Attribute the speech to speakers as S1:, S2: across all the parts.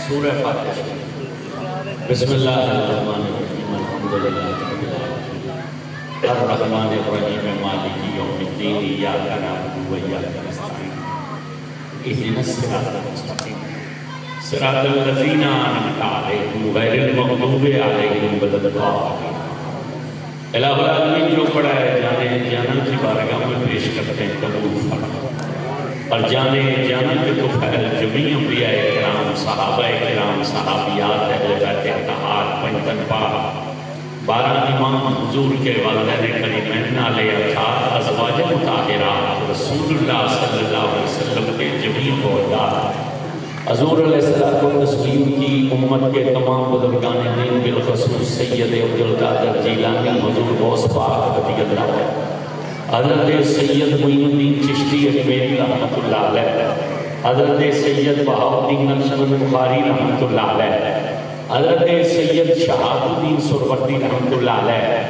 S1: سورہ فاتحہ۔ بسم اللہ الرحمن الرحیم، الحمد للہ رب العالمین، الرحمن الرحیم، مالک یوم الدین، ایاک نعبد و ایاک نستعین، اہدنا الصراط المستقیم، صراط الذین انعمت علیہم غیر المغضوب علیہم ولا الضالین۔ الہ العالمین جو پڑھا ہے جانے جانا کی بارگاہ میں پیش کرتے ہیں، قبول فرما، اور جانے جانا کے تو فعل جمعی انبیاء کرام، صحابہ کرام، صحابیات، اہل بیت اطہار، پنجتن پاک، 12 امام حضور کے والدین کریمین علیہ اطہار، ازواج مطہرات، رسول اللہ صلی اللہ علیہ وسلم کے جمعی فوجدار، حضور علیہ السلام کی امت کے تمام بزرگان دین، بالخصوص سید عبدالقادر جیلانی، حضور غوث پاک رضی اللہ عنہ، حضرت سید معین الدین چشتی اجمیری رحمۃ اللہ علیہ، حضرت سید بہاؤالدین نقشبند بخاری رحمۃ اللہ علیہ، حضرت سید شہاب الدین سہروردی رحمۃ اللہ علیہ،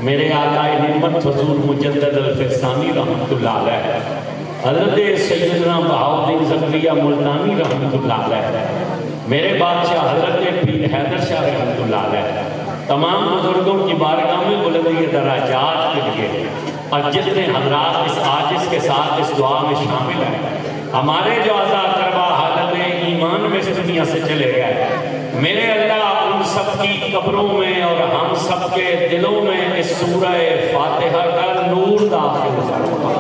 S1: میرے آقا نعمت حضور مجدد الفسانی رحمۃ اللہ علیہ، حضرت سیدنا بہاؤالدین زکریا ملتانی رحمۃ اللہ علیہ، میرے بادشاہ حضرت پیر حیدر شاہ رحمۃ اللہ علیہ، تمام بزرگوں کی بارگاہ میں بلندی درجات کے لیے، اور جتنے حضرات اس عاجز کے ساتھ اس دعا میں شامل ہیں، ہمارے جو عزا کربا حالت ایمان میں اس دنیا سے چلے گئے، میرے اللہ ان سب کی قبروں میں اور ہم سب کے دلوں میں اس سورہ فاتحہ کا نور داخل فرما،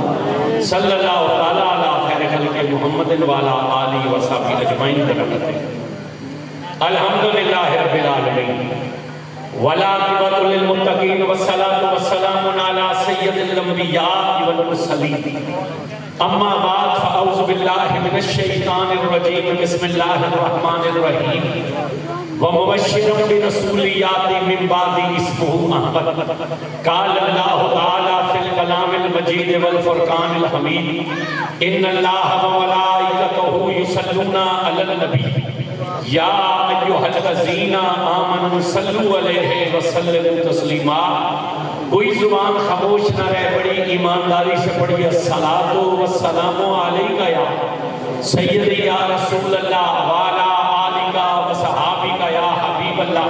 S1: صلی اللہ تعالیٰ علی خیر خلق محمد وعلی آلہ وصحبہ اجمعین برکاتہ۔ الحمدللہ رب العالمین، والعاقبۃ للمتقین، والصلاۃ والسلام علی سید الانبیاء والمرسلین، اما بعد فاعوذ باللہ من الشیطان الرجیم، بسم اللہ الرحمن الرحیم، ومبشرا برسول یاتی من بعد اسمہ احمد، قال اللہ تعالی فی الکلام المجید والفرقان الحمید، ان اللہ وملائکتہ یصلون علی النبی، یا ایھا الذین آمنوا صلوا علیہ وسلموا تسلیما۔ کوئی زبان خاموش نہ رہ، بڑی ایمانداری سے پڑھیے، الصلاۃ والسلام علیک یا سیدی یا رسول اللہ وعلی آلک وصحابک یا حبیب اللہ،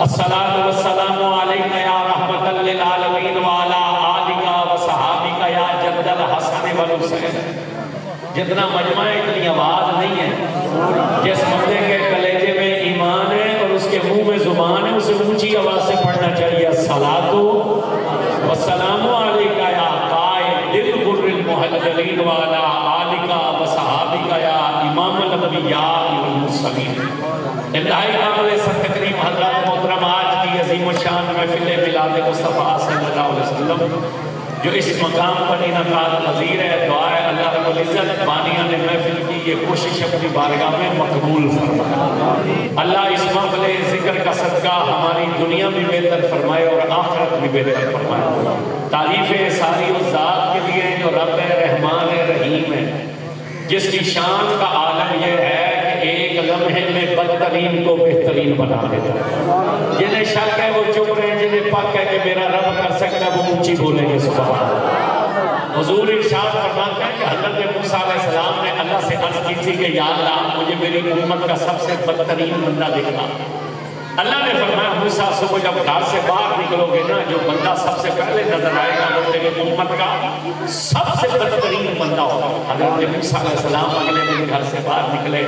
S1: الصلاۃ والسلام علیک یا رحمۃ للعالمین وعلی آلک وصحابک یا جد الحسن والحسین۔ جتنا مجمع ہے اتنی آواز نہیں ہے، جس بندے کے کلیجے میں ایمان ہے اور اس کے منہ میں زبان ہے، اسے اونچی آواز سے پڑھنا چاہیے، الصلاۃ والسلام علیک یا قائد الغر المحجلین وعلی آلک وصحابک یا امام الانبیاء والمرسلین۔ انتہائی قابل سر تکریم حضرات محترم، آج کی عظیم الشان محفل میلاد مصطفیٰ صلی اللہ علیہ وسلم جو اس مقام پر انعقاد پذیر ہے، دعا ہے اللہ رب العزت بانیان محفل کی یہ کوشش اپنی بارگاہ میں مقبول فرمائے، اللہ اس محفل ذکر کا صدقہ ہماری دنیا بھی بہتر فرمائے اور آخرت بھی بہتر فرمائے۔ تعریف ساری اس ذات کے لیے جو رب رحمان رحیم ہے، جس کی شان کا عالم یہ ہے کہ ایک لمحے میں بدترین کو بہترین بنا دیتا ہے۔ جنہیں شک ہے وہ چپ رہے، جنہیں پاک ہے کہ میرا رب کر سکتا ہے وہ اونچی بولیں گے سبحان اللہ۔ حضور ارشاد فرماتے ہیں کہ حضرت موسیٰ علیہ السلام نے اللہ سے عرض کی تھی کہ یا اللہ مجھے میری امت کا سب سے بدترین بندہ دکھا۔ اللہ نے فرمایا موسیٰ صبح جب گھر سے باہر نکلو گے نا، جو بندہ سب سے پہلے نظر آئے گا وہ تیری امت کا سب سے بدترین بندہ ہوگا۔ حضرت موسیٰ علیہ السلام اگلے دن گھر سے باہر نکلے،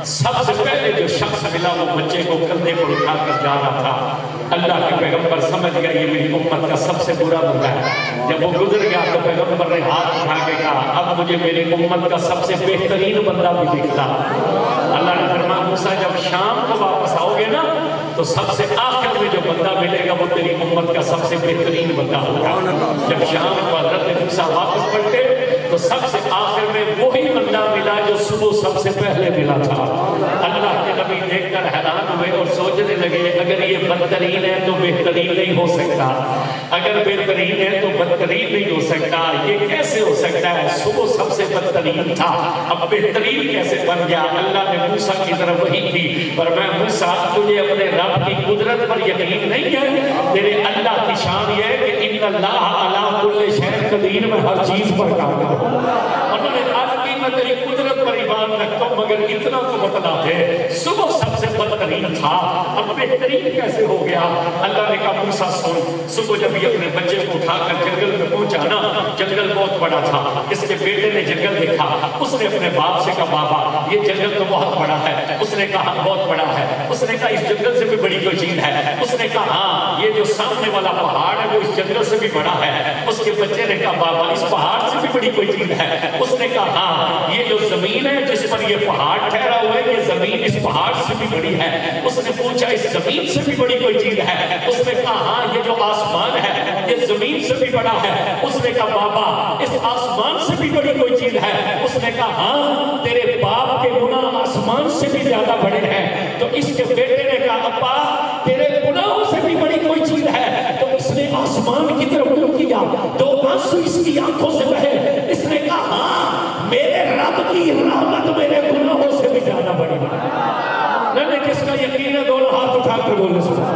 S1: سب سے پہلے جو شخص ملا وہ بچے کو کندھے پر اٹھا کر جا رہا تھا۔ اللہ کے پیغمبر سمجھ گیا یہ میری امت کا سب سے برا بندہ ہے۔ جب وہ گزر گیا تو پیغمبر نے ہاتھ اٹھا کے کہا اب مجھے میری امت کا سب سے بہترین بندہ بھی دکھتا۔ اللہ نے فرمایا موسیٰ جب شام کو واپس آؤ گے نا تو سب سے آخر میں جو بندہ ملے گا وہ تیری امت کا سب سے بہترین بندہ ہوگا۔ جب شام کو حضرت موسیٰ واپس پلٹے تو سب سے آخر میں وہی بندہ ملا جو صبح سب سے پہلے ملا تھا۔ اللہ کے نبی دیکھ کر حیران ہوئے اور سوچنے لگے اگر یہ بدترین ہے تو بہترین نہیں ہو سکتا، اگر بہترین ہے تو بدترین نہیں ہو سکتا، یہ کیسے ہو سکتا ہے؟ صبح سب سے بدترین تھا اب بہترین کیسے بن گیا؟ اللہ نے موسیٰ کی طرف وحی کی پر میں موسیٰ تجھے اپنے رب کی قدرت پر یقین نہیں ہے؟ تیرے اللہ کی شان یہ ہے کہ ان اللہ علی کل شیء قدیر، میں ہر چیز پر قادر ہوں۔ انہوں نے عرض کی میں تیری قدرت پر ایمان رکھتا ہوں مگر اتنا تو بتلا دے صبح سب بدترین تھا اب بہترین کیسے ہو گیا؟ اللہ نے کہا موسیٰ سن، صبح جب یہ اپنے بچے کو اٹھا کر جنگل میں پہنچا نا، جنگل بہت بڑا تھا، اس کے بیٹے نے جنگل دیکھا، اس نے اپنے باپ سے کہا بابا یہ جنگل تو بہت بڑا ہے، اس نے کہا بہت بڑا ہے، اس نے کہا اس جنگل سے بھی بڑی کوئی چیز ہے، اس نے کہا ہاں یہ جو سامنے والا پہاڑ ہے وہ اس جنگل سے بھی بڑا ہے، اس کے بچے نے کہا بابا اس پہاڑ سے بھی بڑی کوئی چیز ہے، اس نے کہا ہاں یہ جو زمین ہے جس پر یہ پہاڑ ٹھہرا ہوا ہے یہ زمین اس پہاڑ سے بھی بڑی ہے، اس نے پوچھا اس زمین سے بھی بڑی کوئی چیز ہے، اس نے کہا ہاں یہ جو آسمان ہے یہ زمین سے بھی بڑا ہے، اس نے کہا بابا اس آسمان سے بھی بڑی کوئی چیز ہے، اس نے کہا ہاں تیرے باپ کے گناہ آسمان سے بھی زیادہ بڑے ہیں، تو اس کے بیٹے نے کہا ابا تیرے گناہوں سے بھی بڑی کوئی چیز ہے، تو اس نے آسمان کی طرف رخ کیا، تو آنسو اس کی آنکھوں سے بہے، اس نے کہا ہاں میرے رب کی رحمت میرے گناہوں سے بھی زیادہ بڑی ہے۔ میں کس کا یقین ہے دونوں ہاتھ اٹھا کر بولنے سنا،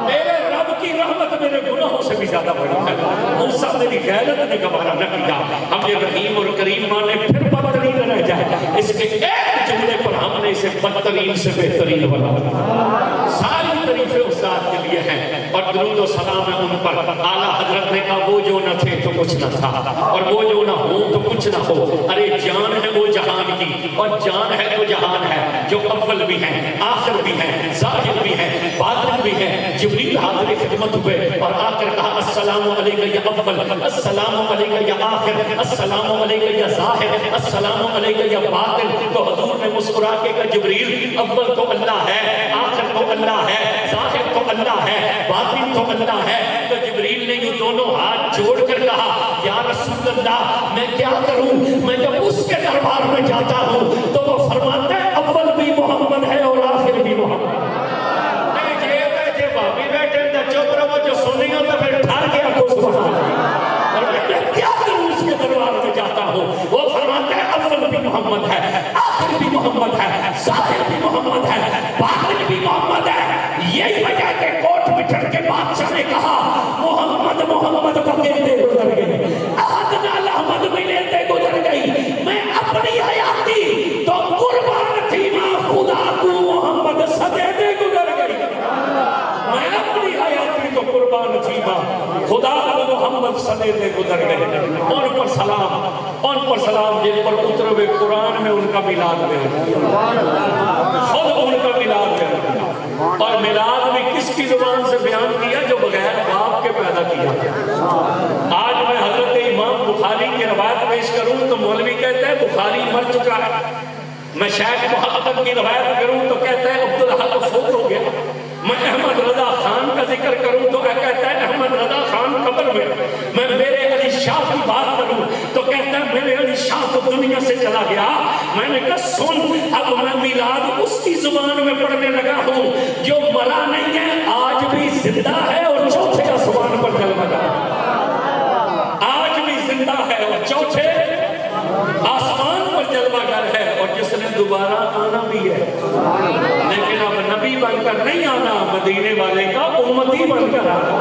S1: میرے رب کی رحمت میرے گناہوں سے بھی زیادہ بڑی ہے۔ موسیٰ میری غیرت نے گوارا نہ کیا، ہم یہ رحیم اور کریم مانے پھر بدترین رہ جائے، اس کے ایک جملے پر ہم نے اسے بدترین سے بہترین بنا دیا۔ ساری تعریفیں اس ذات کے لیے ہیں اور درود و سلام ہے ان پر۔ اعلیٰ حضرت نے کہا وہ جو نہ تھے تو کچھ نہ تھا اور وہ جو نہ ہو تو کچھ نہ ہو، ارے جان ہے وہ جہان کی اور جان ہے تو جہان ہے، جو اول بھی ہیں آخر بھی ہیں ظاہر بھی ہیں باطن بھی ہیں۔ جبریل حاضر خدمت ہوئے اور آ کر کہا السلام علیکہ یا اول، السلام علیکہ یا آخر، السلام علیکہ یا ظاہر، السلام علیکہ یا باطن، تو حضور نے مسکرا کے کہا جبریل اول تو اللہ ہے، آخر تو اللہ ہے، ظاہر تو اللہ ہے، باطن تو اللہ ہے۔ تو جبریل نے یہ دونوں ہاتھ جوڑ کر کہا یا رسول اللہ میں کیا کروں؟ میں جب اس کے دربار میں جاتا ہوں تو وہ فرماتا ہے اول بھی محمد ہے اور آخر بھی محمد ہے۔ جو سنی ہو تو پھر ٹھار کے آپ کو سبحان اللہ، اور میں کیا کروں اس کے دربار میں جاتا ہوں؟ وہ فرماتا ہے اول بھی محمد ہے، آخر بھی محمد ہے، ظاہر بھی محمد ہے، باطن بھی محمد ہے۔ یہی وجہ کہ کوٹ بٹھر کے بادشاہ نے کہا محمد محمد کو کہتے گزر گئے، احد نال احمد ملتے گزر گئی، میں اپنی حیاتی تو قربان تھی ماں خدا کو محمد سدیدے گزر گئی، میں اپنی حیاتی تو قربان تھی ماں خدا کو محمد سدیدے گزر گئے۔ ان پر سلام، ان پر سلام جن پر اترے ہوئے قرآن میں ان کا میلاد ہے، خود ان کا میلاد ہے، اور میلاد بھی کس کی زبان سے بیان کیا؟ جو بغیر باپ کے پیدا کیا۔ آج میں حضرت امام بخاری کی روایت پیش کروں تو مولوی کہتے ہیں بخاری مر چکا ہے، میں شیخ محمد کی روایت کروں تو کہتا ہے عبدالحق فوت ہو گیا، میں احمد رضا خان کا ذکر کروں تو کہتا ہے احمد رضا خان قبر میں، میں میرے علی شاہ کی بات کروں تو کہتا ہے میرے علی شاہ تو دنیا سے چلا گیا۔ میں نے کہا سن اب میں میلاد اس کی زبان میں پڑھنے لگا ہوں جو مرا نہیں ہے، آج بھی زندہ ہے اور چوتھے آسمان پر جلوہ گر ہے، آج بھی زندہ ہے اور چوتھے آسمان پر جلوہ گر ہے، اور جس نے دوبارہ آنا بھی ہے، لیکن اب نبی بن کر نہیں آنا، مدینے والے کا امتی بن کر آنا۔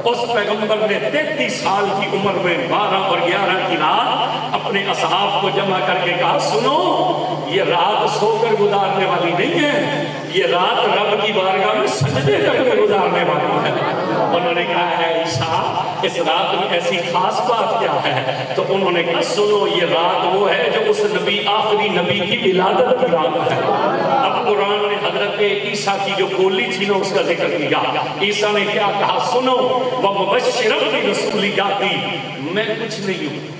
S1: اس پیغمبر نے 33 سال کی عمر میں 12 اور 11 کی رات اپنے اصحاب کو جمع کر کے کہا سنو یہ رات سو کر گزارنے والی نہیں ہے، یہ رات رب کی بارگاہ میں سجدے کر کے گزارنے والی ہے۔ انہوں نے کہا ہے عیسیٰ اس رات میں ایسی خاص بات کیا ہے؟ تو انہوں نے کہا سنو یہ رات وہ ہے جو اس نبی آخری نبی کی ولادت کی رات ہے۔ اب قرآن نے حضرت عیسیٰ کی جو بولی تھی نا اس کا ذکر کیا۔ عیسیٰ نے کیا کہا؟ سنو وَمُبَشِّرًا بِرَسُولٍ يَأْتِي، میں کچھ نہیں ہوں۔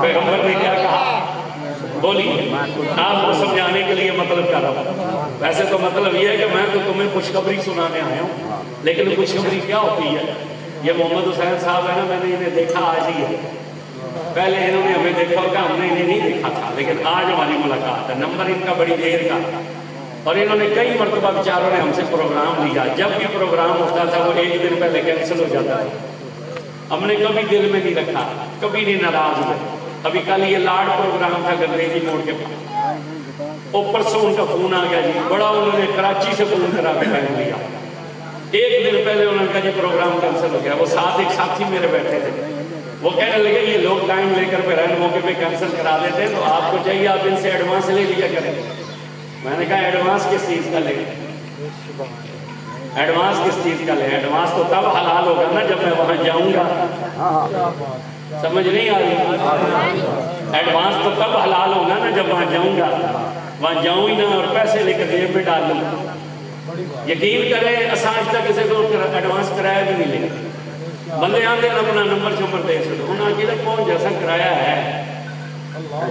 S1: پیغمبر نے کیا کہا؟ بولیے، آپ کو سمجھانے کے لیے مطلب کر رہا ہوں۔ ویسے تو مطلب یہ ہے کہ میں تو تمہیں خوشخبری سنانے آیا ہوں، لیکن خوشخبری کیا ہوتی ہے؟ یہ محمد حسین صاحب ہے نا، میں نے انہیں دیکھا آج ہی ہے، پہلے انہوں نے ہمیں دیکھا ہوگا، ہم نے انہیں نہیں دیکھا تھا، لیکن آج ہماری ملاقات ہے۔ نمبر ان کا بڑی دیر کا، اور انہوں نے کئی مرتبہ بیچاروں نے ہم سے پروگرام لیا، جب بھی پروگرام ہوتا تھا وہ ایک دن پہلے کینسل ہو جاتا ہے۔ ہم نے کبھی دل میں نہیں رکھا، کبھی نہیں ناراض ہوئے۔ ابھی کل یہ لاڈ پروگرام تھا گندیجی موڑ کے پاس، اوپر سے ان کا فون آ گیا جی، بڑا انہوں نے کراچی سے فون کرا کے ٹائم لیا، ایک دن پہلے انہوں نے کہا جی پروگرام کینسل ہو گیا۔ وہ ساتھ ایک ساتھی میرے بیٹھے تھے، وہ کہنے لگے یہ لوگ ٹائم لے کر پھر موقع پہ کینسل کرا دیتے ہیں، تو آپ کو چاہیے آپ ان سے ایڈوانس لے لیا کریں۔ میں نے کہا ایڈوانس کس چیز کا لیں؟ ایڈوانس کس چیز کا لیں؟ ایڈوانس تو تب حلال ہوگا نا جب میں وہاں جاؤں گا. سمجھ نہیں آ رہی؟ ایڈوانس تو تب حلال ہوگا نا جب وہاں جاؤں گا. وہاں جاؤں ہی نہ اور پیسے لے کر جیب میں ڈال لوں. یقین کریں آج تک کسی کو ایڈوانس کرایہ بھی نہیں لے. بندے آتے ہیں اپنا نمبر شمبر دے سکتے انہوں نے کون جیسا کرایہ ہے.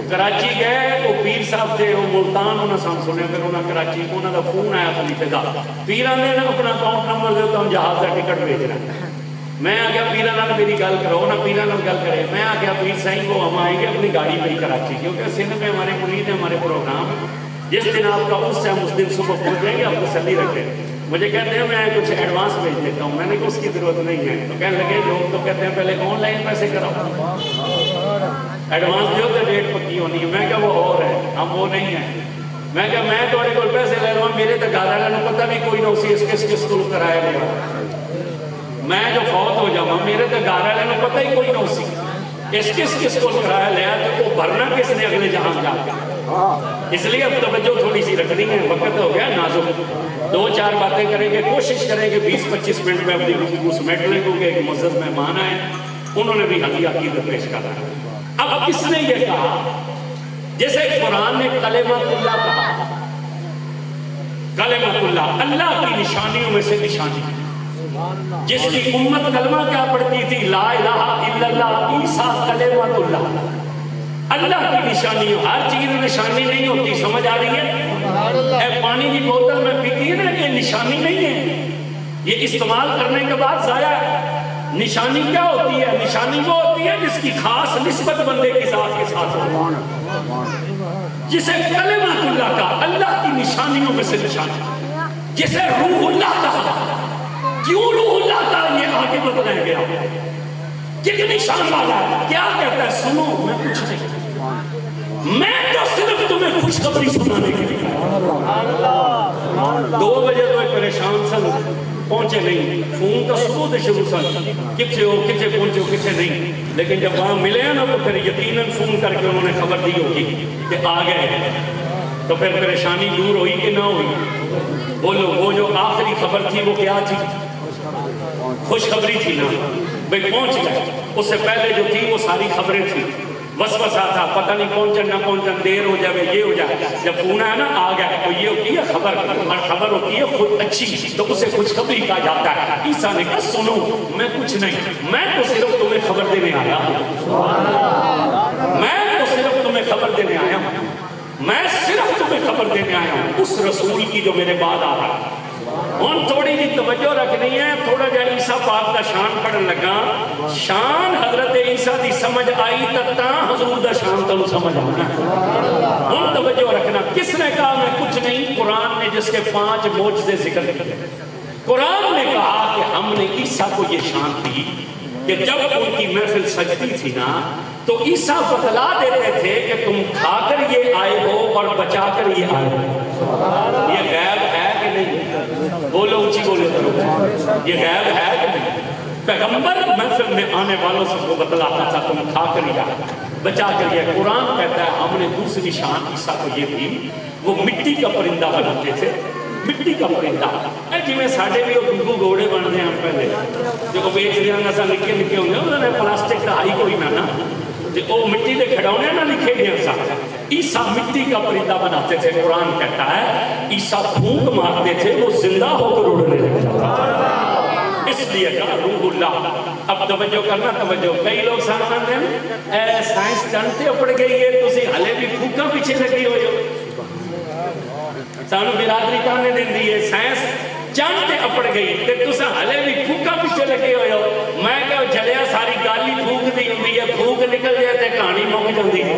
S1: کراچی گئے وہ پیر صاحب تھے وہ ملتان انہوں نے سنے پھر انہوں نے کراچی انہوں کا فون آیا خلیفے کا پیر آنے نے اپنا اکاؤنٹ نمبر دے تو جہاز کا ٹکٹ بھیج رہا. میں آ گیا پیرا نال میری گل کرو نہ پیرا نال گل کرے. میں آ گیا پیر صاحب کو ہم آئیں گے اپنی گاڑی پہ کراچی کیونکہ سندھ میں ہمارے مرید ہیں ہمارے پروگرام جس دن آپ کا اس ٹائم اس دن صبح پہنچ جائیں گے آپ کو تسلی رکھیں. مجھے کہتے ہیں میں کچھ ایڈوانس بھیج دیتا ہوں. میں نے کہا اس کی ضرورت نہیں ہے. تو کہنے لگے لوگ تو کہتے ہیں پہلے آن لائن پیسے کراؤ ایڈوانس جو تو ڈیٹ پکی ہونی ہے. میں کہا وہ اور ہے ہم وہ نہیں ہیں. میں کہا میں تھوڑے کو پیسے لے لوں میرے تو گھر والوں کو پتہ بھی کوئی نہ اسی کس کس کو کرایا گیا. میں جو فوت ہو جاؤں میرے تو گھر والوں کو پتہ ہی کوئی نہ اسی کس کو کرایا لیا تو وہ بھرنا کس نے اگلے جہاں جا کے. اس لیے اب توجہ تھوڑی سی رکھنی ہے. وقت ہو گیا نازک. 2-4 باتیں کریں گے کوشش کریں گے 20-25 منٹ میں اپنی گفتگو سمیٹ لیں کیونکہ ایک معزز مہمان آئے انہوں نے بھی حدیہ عقیدت پیش کرا. اب کس نے یہ کہا جیسے قرآن نے کلمۃ اللہ کہا. کلمۃ اللہ اللہ کی نشانیوں میں سے نشانی جس کی امت کلمہ کیا پڑھتی تھی لا الہ الا اللہ عیسیٰ کلمۃ اللہ. اللہ کی نشانی ہر چیز نشانی نہیں ہوتی. سمجھ آ رہی ہے؟ اے پانی کی بوتل میں پیتی ہے نا یہ نشانی نہیں ہے. یہ استعمال کرنے کے بعد ضائع. نشانی کیا ہوتی ہے؟ نشانی وہ ہوتی ہے جس کی خاص نسبت بندے کی ذات کے ساتھ ہو. جسے کلمۃ اللہ کا اللہ کی نشانیوں میں سے نشانی جسے روح اللہ کا. کیوں روح اللہ کا یہ آگے بتلایا گیا کتنی شان والا ہے. کیا کہتا ہے سنو میں کچھ نہیں میں تو صرف تمہیں خوشخبری سنانے کے لیے. 2 بجے تو پریشان سن پہنچے نہیں. فون تو صبح سے شروع سن کتنے ہو کتنے پہنچے ہو کتنے نہیں. لیکن جب وہاں ملے ہیں نا تو پھر یقیناً فون کر کے انہوں نے خبر دی ہوگی کہ آ گئے. تو پھر پریشانی دور ہوئی کہ نہ ہوئی؟ بولو وہ جو آخری خبر تھی وہ کیا تھی؟ خوشخبری تھی نا بھائی پہنچ گئے. اس سے پہلے جو تھی وہ ساری خبریں تھیں. وسوسہ تھا پتہ نہیں پہنچن نہ پہنچن دیر ہو جائے یہ ہو جائے. جب فون آیا نا آ گیا تو یہ ہوتی ہے خبر اور خبر ہوتی ہے خود اچھی تو اسے خوشخبری کہا جاتا ہے. عیسیٰ نے کہا سنو میں کچھ نہیں میں تو صرف تمہیں خبر دینے آیا ہوں. میں تو صرف تمہیں خبر دینے آیا ہوں. میں صرف تمہیں خبر دینے آیا ہوں اس رسول کی جو میرے بعد آ رہا ہے. ہوں تھوڑی جی توجہ رکھنی ہے. تھوڑا جا عیسیٰ پاک کا شان پڑھن لگا. شان حضرت عیسیٰ دی سمجھ آئی تا حضور دا شان تو سمجھ آنا. ہوں توجہ رکھنا. کس نے کہا میں کچھ نہیں؟ قرآن نے جس کے 5 معجزے ذکر کیے. قرآن نے کہا کہ ہم نے عیسیٰ کو یہ شان دی کہ جب ان کی محفل سجتی تھی نا تو عیسیٰ بتلا دیتے تھے کہ تم کھا کر یہ آئے ہو اور بچا کر یہ آئے ہو. یہ غیب ہے کہ نہیں؟ بولو اونچی بولو کرو. یہ غیب ہے کہ نہیں؟ پیغمبر محفل میں آنے والوں سے وہ بتلاتا تھا تم کھا کر یہ آئے بچا کر یہ. قرآن کہتا ہے ہم نے دوسری شان عیسیٰ کو یہ دی وہ مٹی کا پرندہ بناتے تھے. مٹی کا پرندہ جی میں ساڑھے بھی وہ گنگو گھوڑے بنتے ہیں پہلے جو بیچ دیا سا نکے نکے ہوئے انہوں نے پلاسٹک کا آئی کوئی نہ وہ مٹی کے کھڑونے نہ لکھے گئے سا. عیسیٰ مٹی کا پرندہ بناتے تھے. قرآن کہتا ہے عیسیٰ پھونک مارتے تھے وہ زندہ ہو کر اڑنے لگتا تھا. اس لیے کہا روح اللہ. اب توجہ کرنا توجہ. کئی لوگ سامنے ہیں اے سائنس جانتے اپڑ گئی ہے تسی ہلے بھی پھونکا پیچھے لگی ہوئے ہو. سانو برادری کہنے دین دی ہے سائنس جانتے اپڑ گئی تے تسا ہلے بھی پھونکا پیچھے لگے ہوئے ہو. میں کہ جلیا ساری گالی پھونک دی ہوندی ہے. پھونک نکل جائے تے کہانی مک جاندی ہے.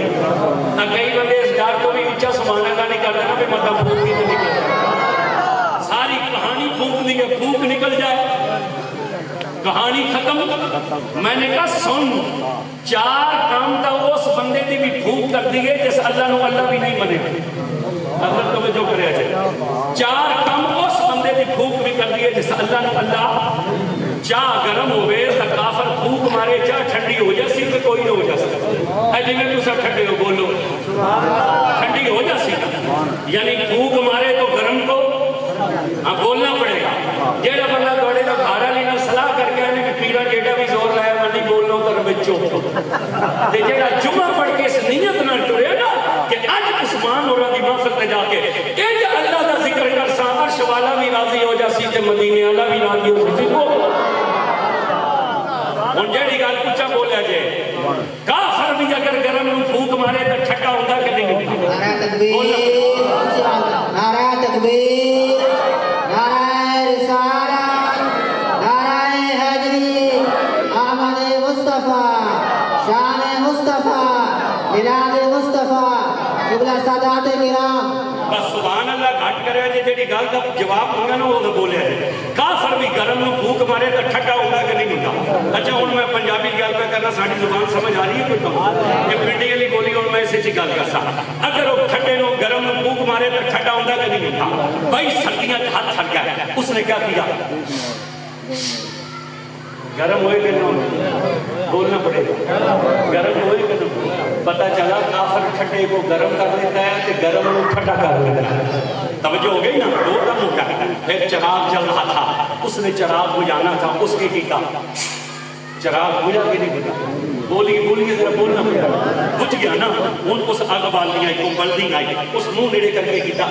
S1: کئی بندے اس ڈر کو بھی اونچا سمانا کا نہیں کرتے نا بھی مطلب پھونک ہی تو نکل جائے. ساری کہانی پھونک دی ہے. پھونک نکل جائے کہانی ختم. میں نے کہا سن 4 کام تو اس بندے دی بھی پھونک کر دی ہے جس اللہ نو اللہ بھی نہیں بنے. اگر توجہ کرے 4 کام اس بندے دی پھونک بھی کر دی ہے جس اللہ نو اللہ. چاہ گرم ہوئے تو کافر پھونک مارے چاہ ٹھنڈی ہو جائے سی تو کوئی نہ ہو جا سکتا. جی میں تو سب ٹھنڈے ہو بولو ٹھنڈی ہو جا سی یعنی پھونک مارے تو گرم کو ہاں بولنا پڑے گا. جیڑا بندہ تھوڑے کا گھر والی نال صلاح کر کے آنے کہ پیرا جیڑا بھی زور لایا میں نہیں بولنا تو بچو تے جیڑا جمعہ پڑھ کے اس نیت نال ٹرے نا کہ اج عثمان ہوراں دی محفل تے جا کے انج اللہ دا ذکر کرساں عرش والا بھی راضی ہو جاسی تے مدینے والا بھی راضی ہو جاسی. ہن جیڑی گل پوچھا بولیا جے کافر بھی اگر گرم نوں پھونک مارے تے ٹھڈا ہوندا کہ نہیں ہوندا؟
S2: نعرہ تکبیر، نعرہ تکبیر، نعرہ رسالت، نعرہ حیدری، احمد مصطفیٰ، شان مصطفیٰ، میلاد مصطفیٰ، قبلہ سادات کرام.
S1: بس سبحان اللہ گھٹ کرے جے جیڑی گل دا جواب منگا نا وہ بولیا ہے کافر بھی گرم نوں پھونک مارے تے ٹھڈا ہوندا کہ نہیں ہوندا. اچھا ہن میں پنجابی گل پہ کرنا ساڈی زبان سمجھ آ رہی ہے کوئی کم یہ پنڈی والی بولی ہن میں اسی گل کرسا اگر وہ ٹھڈے نوں گرم نوں پھونک مارے تے ٹھڈا ہوندا کہ نہیں ہوندا. بھائی سردیاں ہاتھ تھک گیا اس نے کیا کیا گرم ہوئے کہ نہ بولنا پڑے گا گرم ہوئے کہ نہ پتہ چلا کافر ٹھڈے کو گرم کر دیتا ہے کہ گرم کو ٹھنڈا کر دیتا ہے. توجہ ہو گئی نا دو کم ہو گیا. پھر چراغ جل رہا تھا اس نے چراغ بجھانا تھا اس کے کیا چراغ بجھا کے نہیں بجھا بولیے ذرا بولنا پڑا بجھ گیا نا. ان اس اگ بالی آئی کو بلدی آئی اس منہ نیڑے کر کے کیا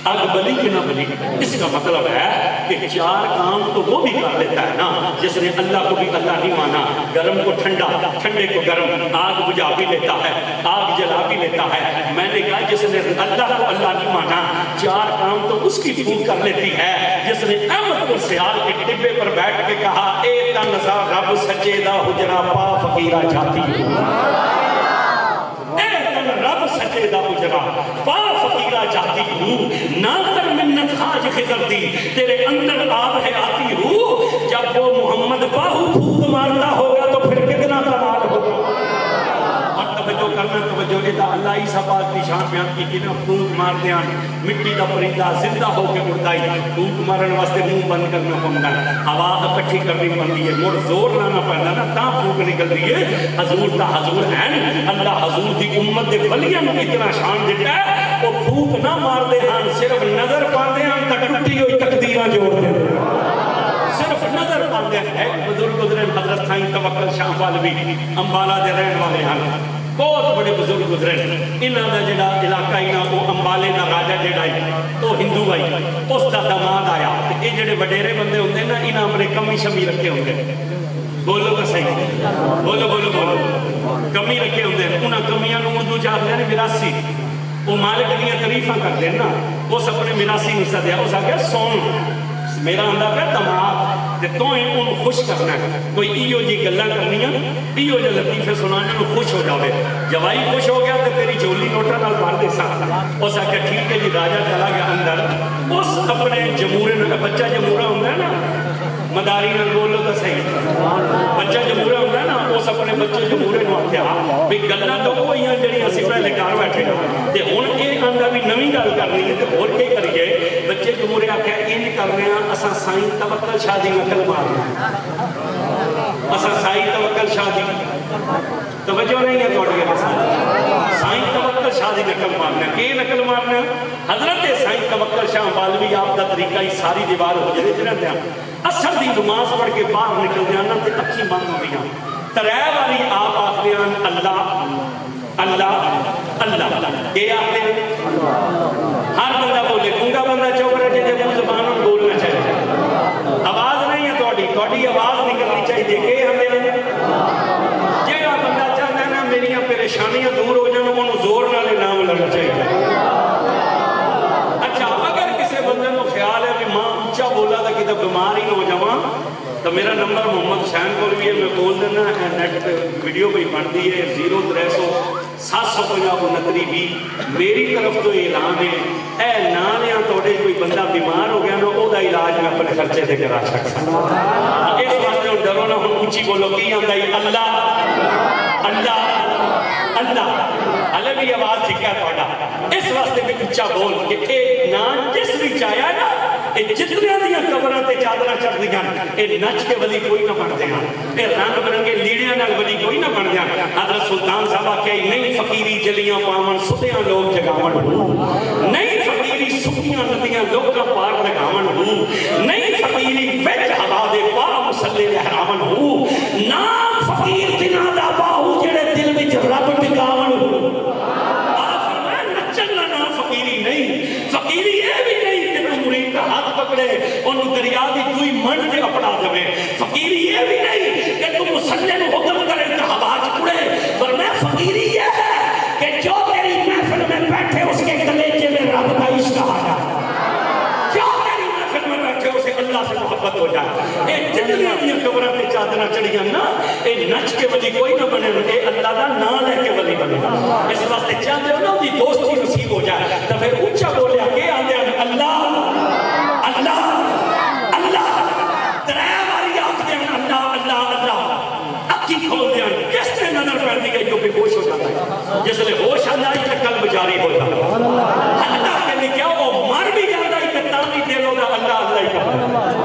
S1: اگ بلی کہ نہ بلی. اس کا مطلب ہے کہ چار کام تو وہ بھی کر لیتا ہے نا جس نے اللہ کو بھی اللہ نہیں مانا گرم کو ٹھنڈا ٹھنڈے کو گرم آگ بجھا بھی لیتا ہے آگ جلا بھی لیتا ہے. میں نے کہا جس نے اللہ کو اللہ نہیں مانا چار کام تو اس کی پھونک کر لیتی ہے جس نے احمد کو سیال کے ڈبے پر بیٹھ کے کہا اے تنزا رب سچے دا حجرا پا فقیرہ جاتی رب سچے دا حجرا پا فقیرہ جاتی ہوں نہ کر منت خاج خضر دی تیرے اندر آب ہے آتی ہوں. جب وہ محمد باہو پھونک مارتا ہوگا تو پھر کتنا کمال ہوگا. اور توجہ کرنا توجہ دیتا اللہ ہی سبات کی شان بیان کی کہ نہ پھونک مار دیا مٹی دا پرندہ زندہ ہو کے اڑائی پھونک مارن واسطے منہ بند کرنا پڑتا ہے ہوا اکٹھی کرنی پڑتی ہے مڑ زور لانا پڑتا نا تا پھونک نکل رہی ہے. حضور دا حضور ہے اللہ حضور دی امت دے ولیاں نوں اتنا شان دیتا ہے وہ پھونک نہ مار دے ہن صرف نظر پاندے ہن تے ٹوٹی ہوئی تقدیراں جوڑ دے صرف نظر پاندے ہیں. بزرگ گزرے حضرت سائیں توکل شاہ پالوی امبالہ دے رہن والے ہیں بہت بڑے بزرگ گزرے. انہاں دا جڑا علاقہ ہی نا وہ امبالے دا راجا جڑا ہے تو ہندو آئی اس دا داماد آیا تے اے جڑے وڈیرے بندے ہوندے نا انہاں اپنے کمی شمی رکھے ہوندے بولو تو صحیح بولو بولو بولو کمی رکھے ہوندے انہاں کمیاں نوں اردو چاہتے ہیں وراثی وہ مالک دیاں تعریفاں کرتے ہیں نا اس اپنے وراثی نوں سدیا اس آ گیا سون میرا آندا پیا دماغ تے تو انہوں خوش کرنا ہے کوئی ایو جی گلاں کرنیاں ایو جے لطیفے سنانے نوں خوش ہو جاوے. جوائی خوش ہو گیا تے تیری جولی نوٹاں نال بھر دے سکتا اس آ کے ٹھیک ہے جی راجا چلا گیا اندر اس اپنے جمورے نال بچہ جمورا ہوندا ہے نا مداری نال بولو تو صحیح بچہ جمورا ہوندا ہے نا اس اپنے بچے جمورے نوں آکھیا بھی گلاں تو وہیاں جڑیاں اسی پہلے گھر بیٹھے تے ہن اے آندا بھی نویں گل کرنی ہے تے ہور کی کریے. بچے جمورے آکھیا انج کرنے ہاں اساں سائیں توکل شاہ دی نقل مارنا اساں سائیں توکل شاہ دی توجہ نہیں ہے تھوڑی سائیں توکل شاہ دی نقل مارنا کی نقل مارنا حضرت سائیں توکل شاہ پالوی آپ دا طریقہ ہی ساری دیوار ہو جائے جنہاں دیا اثر دی نماز پڑھ کے باہر نکل جانا تے اکھی بند ہو گیا ترے والی آپ آخری اللہ اللہ اللہ یہ آخری ہر بندہ بولے گونگا بندہ چوک رہے جے منہ زبانوں بولنا چاہیے آواز نہیں ہے تھوڑی آواز نکلنی چاہیے کہ ہمیں جیڑا بندہ چاہتا ہے نا میریاں پریشانیاں دور ہو جانا انہوں زور نالے نام لگنا چاہیے. اچھا اگر کسی بندے کو خیال ہے کہ ماں اونچا بولا تھا کہ بیمار ہی ہو جاواں تو میرا نمبر محمد حسین کو بھی ہے میں بول دینا نیٹ ویڈیو پہ بنتی ہے 0300 750 میری طرف تو اعلان ہے اے نالیاں توڑے کوئی بندہ بیمار ہو گیا نا وہ دا علاج میں اپنے خرچے دے کرا سکتا اس واسطے ڈرو نہ ہوں اونچی بولو کی آندا ہے اللہ اللہ اللہ ہلے بھی آواز ٹھیک ہے تھوڑا اس واسطے بھی اونچا بول کہ نام جس بھی چاہیا نا یہ جتنے دیا قبراں تے چادراں چڑھ دیاں یہ نچ کے ولی کوئی نہ بن دیاں یہ رنگ برنگے لیڑیاں نال ولی کوئی نہ بن دیاں حضرت سلطان صاحب کہ نہیں فقیری جلیاں پاون سدیاں لوگ جگاون نہیں فقیری سکیاں ندیاں لوکاں پار لگاون ہوں نہیں فقیری وچ ہوا دے پا مسلے لہراون ہوں نام فقیر جنہاں دا باہو جڑے دل وچ رب ٹکاون فقیری یہ بھی نہیں کہ تو مرید کا ہاتھ پکڑے انہوں دریا دی کوئی من سے اپنا دے فقیری یہ بھی نہیں کہ تم مسلے میں حکم کرے تو ہوا چکڑے پر میں فقیری یہ ہے کہ جو تیری محفل میں بیٹھے اس کے کلیجے میں رب کا عشق آ جائے جو تیری محفل میں بیٹھے اسے اللہ سے محبت ہو جائے اے جتنی یہ قبریں پہ چادریں چڑھیاں نا اے نچ کے ولی کوئی نہ بنے اے اللہ کا نام لے کے ولی بنے اس واسطے چاہتے ہو نا دی دوستی نصیب ہو جائے تو پھر اونچا بولیا کہ آدھے اللہ اللہ اللہ ترائے والی آخر اللہ اللہ اللہ اکی کھول دیا کس نے نظر پہ دی گئی جو بھی ہوش ہو جاتا ہے جس لئے ہوش آ جائی تو قلب جاری ہو جاتا ہے اللہ کے لئے کیا وہ مر بھی جاتا ہے کہ تامی دے لو گا اللہ اللہ ہی کہا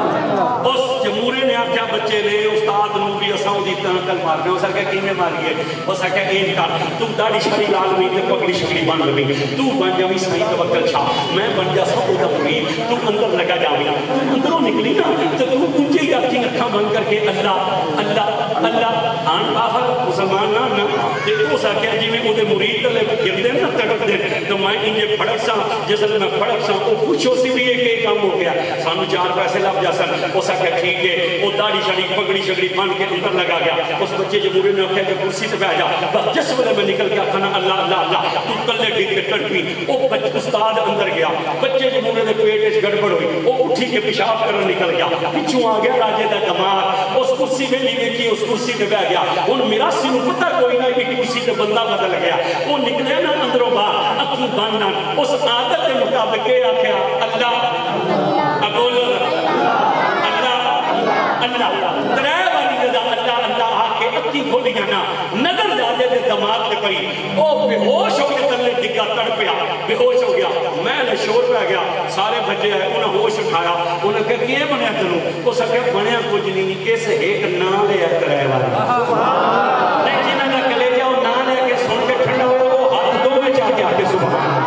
S1: اس جمہورے نے آپ کیا بچے نے استاد نو بھی اساں دی تنقل مارنے ہو سکے کینے ماری ہے ہو سکے ایک کار تو داڑی شری لال ہوئی تے پگڑی شکڑی بن لگی تو بن جاوی صحیح توکل شاہ میں بن جا سب دا مرید تو اندر لگا جاوی تو اندروں نکلی نا تو تو اونچی اپنی اکھاں بند کر کے اللہ اللہ اللہ آن کافر مسلمان نہ تے تو سکے جی میں اودے مرید تلے گردے نا تڑپ دے تو میں انجے پھڑک سا جس میں پھڑک سا او پوچھو سی بھی ایک کام ہو گیا سانو 4 پیسے لب جا سن ہو سکے ٹھیک ہے وہ داڑھی شڑی پگڑی شگڑی بن کے اندر لگا گیا اس بچے جمہوری نے کہا کہ کرسی سے بیٹھ جا بس جس وقت میں نکل گیا کھانا اللہ اللہ اللہ تو کلے ڈگ کے ٹڑپی وہ استاد اندر گیا بچے جمہوری نے پیٹ اس گڑبڑ ہوئی وہ اٹھی کے پیشاب کرنے نکل گیا پچھوں آ گیا راجے دا دماغ اس کرسی میں نہیں دیکھی اس کرسی پہ بیٹھ گیا ان میراثی نو پتہ کوئی نہ کہ کرسی پہ بندہ بدل گیا وہ نکلے نا اندروں باہر اکھی بننا اس عادت کے مطابق یہ آخیا اللہ اقول اللہ ترائے والی جدا اللہ اللہ آکے اکی کھولیاں نا نظر جاتے دے دماغ دے پئی او بے ہوش ہو کے تلے ڈگا تڑ پیا بے ہوش ہو گیا میں نے شور پہ گیا سارے بچے آئے انہیں ہوش اٹھایا انہیں کہا کیے بنیا تنوں وہ سکے بنیا کچھ نہیں اس ایک نام لے ترائے والی نہیں جنہاں کا کلے جاؤ نام لے کے سن کے ٹھنڈا ہوئے وہ ہاتھ دو میں چاہ کے آگے سبحان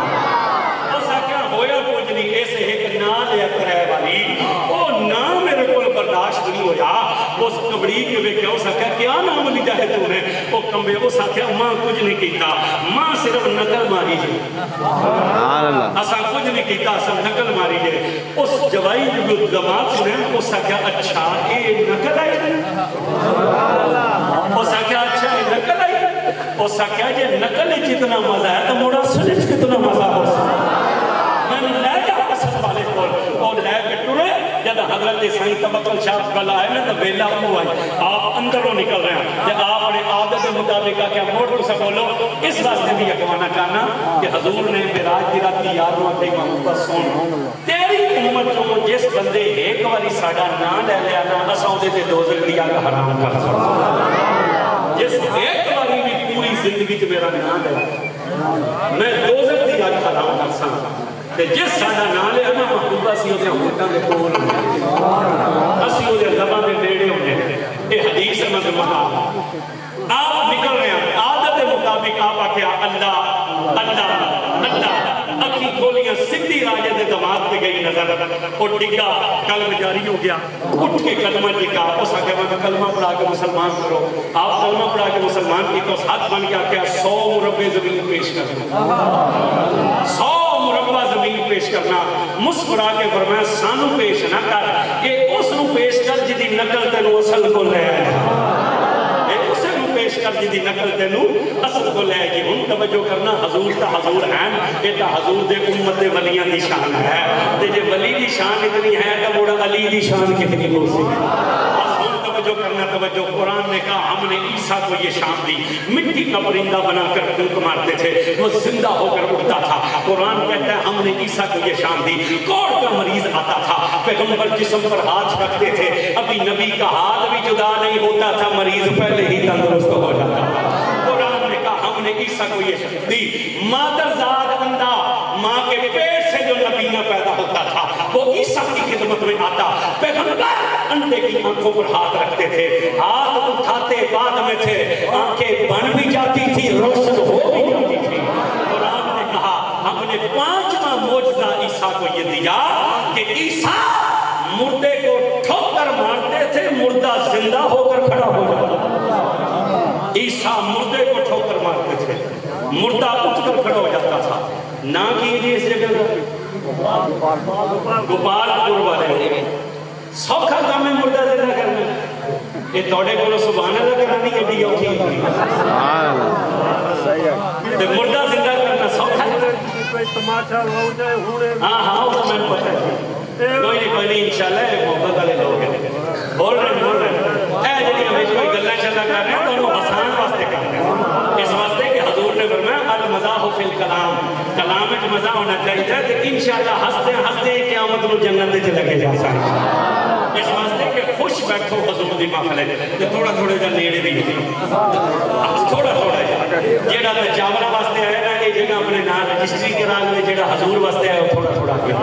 S1: وہ سکے ہویا کچھ نہیں اس ایک نام لے ترائے والی وہ نام میرے کو برداشت نہیں ہویا اس کبڑی کے بے کیا ہو سکا کیا نام لی جائے تو نے وہ کمبے وہ ساتھیا ماں کچھ نہیں کیتا ماں صرف نقل ماری جائے اسا کچھ نہیں کیتا اسا نقل ماری جائے اس جوائی جو دماغ سنے وہ ساتھیا اچھا یہ نقل آئی وہ ساتھیا اچھا یہ نقل آئی وہ ساتھیا یہ نقل ہی جتنا مزہ ہے تو موڑا سنچ کتنا مزہ ہو میں نے لے جا قصد والے کو اور لے کے ٹورے جب حضرت سائیں توکل شاہ کل آئے نا تو بیلا ہوا ہے آپ اندروں نکل رہے ہیں جب آپ نے عادت مطابق کیا موڑ کو سے بولو اس واسطے بھی اکوانا چاہنا کہ حضور نے معراج کی رات یادوں اپنی محبت سن تیری امت جو جس بندے ایک باری ساڈا نام لے لیا نا اساں دے تے دوزخ دی آگ حرام کر سکتا جس ایک باری بھی پوری زندگی تے میرا نام لے میں دوزخ دی آگ حرام کر سکتا جس ساڈا نام لے نا محبوبہ سی ہوتے ہونٹاں دے کول اسی ہوتے لباں دے نیڑے ہونے یہ حدیث ہے میں آپ نکل رہے ہیں عادت مطابق آپ آکھیا اللہ اللہ اللہ اکھی کھولیاں سدھی راجے دے دماغ پہ گئی نظر اور ڈگا قلب جاری ہو گیا اٹھ کے کلمہ ڈگا اس آگے میں کلمہ پڑھا کے مسلمان کرو آپ کلمہ پڑھا کے مسلمان کی تو ہاتھ بن گیا کیا 100 مربع زمین پیش کرنا 100 مربع زمین پیش کرنا مسکرا کے فرمایا سانو پیش نہ کر یہ اس نو پیش کر جدی نقل تینو اصل کو لے پیش کر جی نقل تینو اصل کو لے جی ہن توجہ کرنا حضور تا حضور ہیں یہ تا حضور دے امت دے ولیاں دی شان ہے تے جے ولی دی شان اتنی ہے تو موڑا علی دی شان کتنی ہو سی توجہ کرنا توجہ قرآن نے کہا ہم نے عیسیٰ کو یہ شان دی مٹی کا پرندہ بنا کر پھونک مارتے تھے وہ زندہ ہو کر اٹھتا تھا قرآن کہتا ہے ہم نے عیسیٰ کو یہ شان دی کوڑ کا مریض آتا تھا پیغمبر جسم پر ہاتھ رکھتے تھے ابھی نبی کا ہاتھ بھی جدا نہیں ہوتا تھا مریض پہلے ہی تندرست ہو جاتا تھا قرآن نے کہا ہم نے عیسیٰ کو یہ شان دی مادر زاد اندھا ماں کے پیٹ سے جو نبی نہ پیدا ہوتا تھا وہ عیسیٰ کی خدمت میں آتا، پیغمبر اندھے کی آنکھوں پر ہاتھ رکھتے تھے، ہاتھ اٹھاتے بعد میں تھے، آنکھیں بن بھی جاتی تھی، روشن ہو بھی جاتی تھی۔ قرآن نے کہا ہم نے 5واں معجزہ عیسیٰ کو یہ دیا کہ عیسیٰ مردے کو ٹھوکر مارتے تھے، مردہ زندہ ہو کر کھڑا ہو جاتا۔ عیسیٰ مردے کو ٹھوکر مارتے تھے، مردہ اٹھ کر کھڑا ہو جاتا تھا۔ نہ کیجیے اس جگہ گوپال پور والے سوکھا کام ہے مردہ زندہ کرنا، یہ توڑے کو سبحان اللہ کرانی ہے بھی اوکھی ہوئی، مردہ زندہ کرنا سوکھا ہے۔ ہاں ہاں وہ میں پتہ ہے، کوئی نہیں انشاءاللہ محبت والے لوگ ہیں، بول رہے ہیں اے جی ہمیشہ کوئی گلہ چلا کر رہے ہیں تو انہوں حسان واسطے کر رہے ہیں، اس واسطے کہ حضور نے فرمایا المزاح فی الکلام، کلام میں مزہ ہونا چاہیے تو انشاءاللہ ہستے ہستے قیامت میں جنت میں چلے جا سکتے، اس واسطے کہ خوش بیٹھو حضور دی محفل ہے تو تھوڑا تھوڑا جا نیڑے دی تھوڑا تھوڑا جیڑا تے چاولا واسطے آیا نا یہ جگہ اپنے نام رجسٹری کرا لے، جیڑا حضور واسطے آیا وہ تھوڑا تھوڑا کیا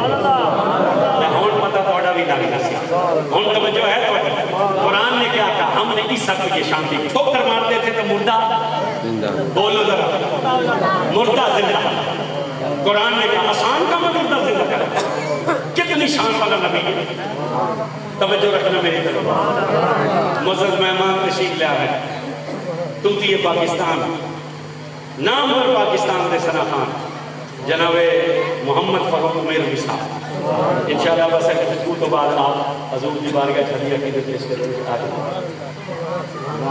S1: ہون پتہ تھوڑا بھی لگنا سی۔ ہون توجہ ہے قرآن نے کیا کہا؟ ہم نے عیسیٰ کو یہ شان دی، ٹھوکر مارتے تھے تو مردہ بولو ذرا مردہ زندہ۔ قرآن نے کہا آسان کا میں مردہ زندہ کرا، کتنی شان والا نبی ہے۔ توجہ رکھنا میری طرف، معزز مہمان تشریف لے آئے، توتی پاکستان نامور پاکستان دے سنا خان جناب محمد فاروق میروی صاحب انشاءاللہ بس ایک خطبہ تو بعد آپ حضور دی بارگاہ چھڑی عقیدت پیش کریں۔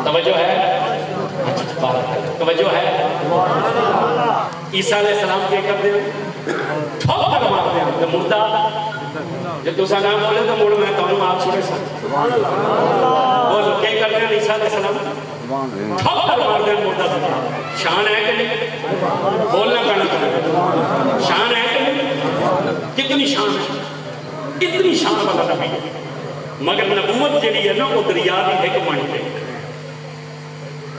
S1: توجہ ہے، توجہ ہے۔ عیسیٰ علیہ السلام کے کر دیں ٹھوکر مارتے ہیں تو مردہ جب دوسرا نام بولے تو موڑ میں تو آپ چھوڑے سکتے بولو کیا کرتے ہیں عیسیٰ علیہ السلام ٹھوکر مارتے ہیں مردہ زندہ۔ شان ہے کہ نہیں؟ بولنا پڑنا چاہیے، شان ہے کہ نہیں؟ کتنی شان ہے، اتنی شان والا نبی ہے، مگر نبوت جڑی ہے نا وہ دریا دی ایک من پہ،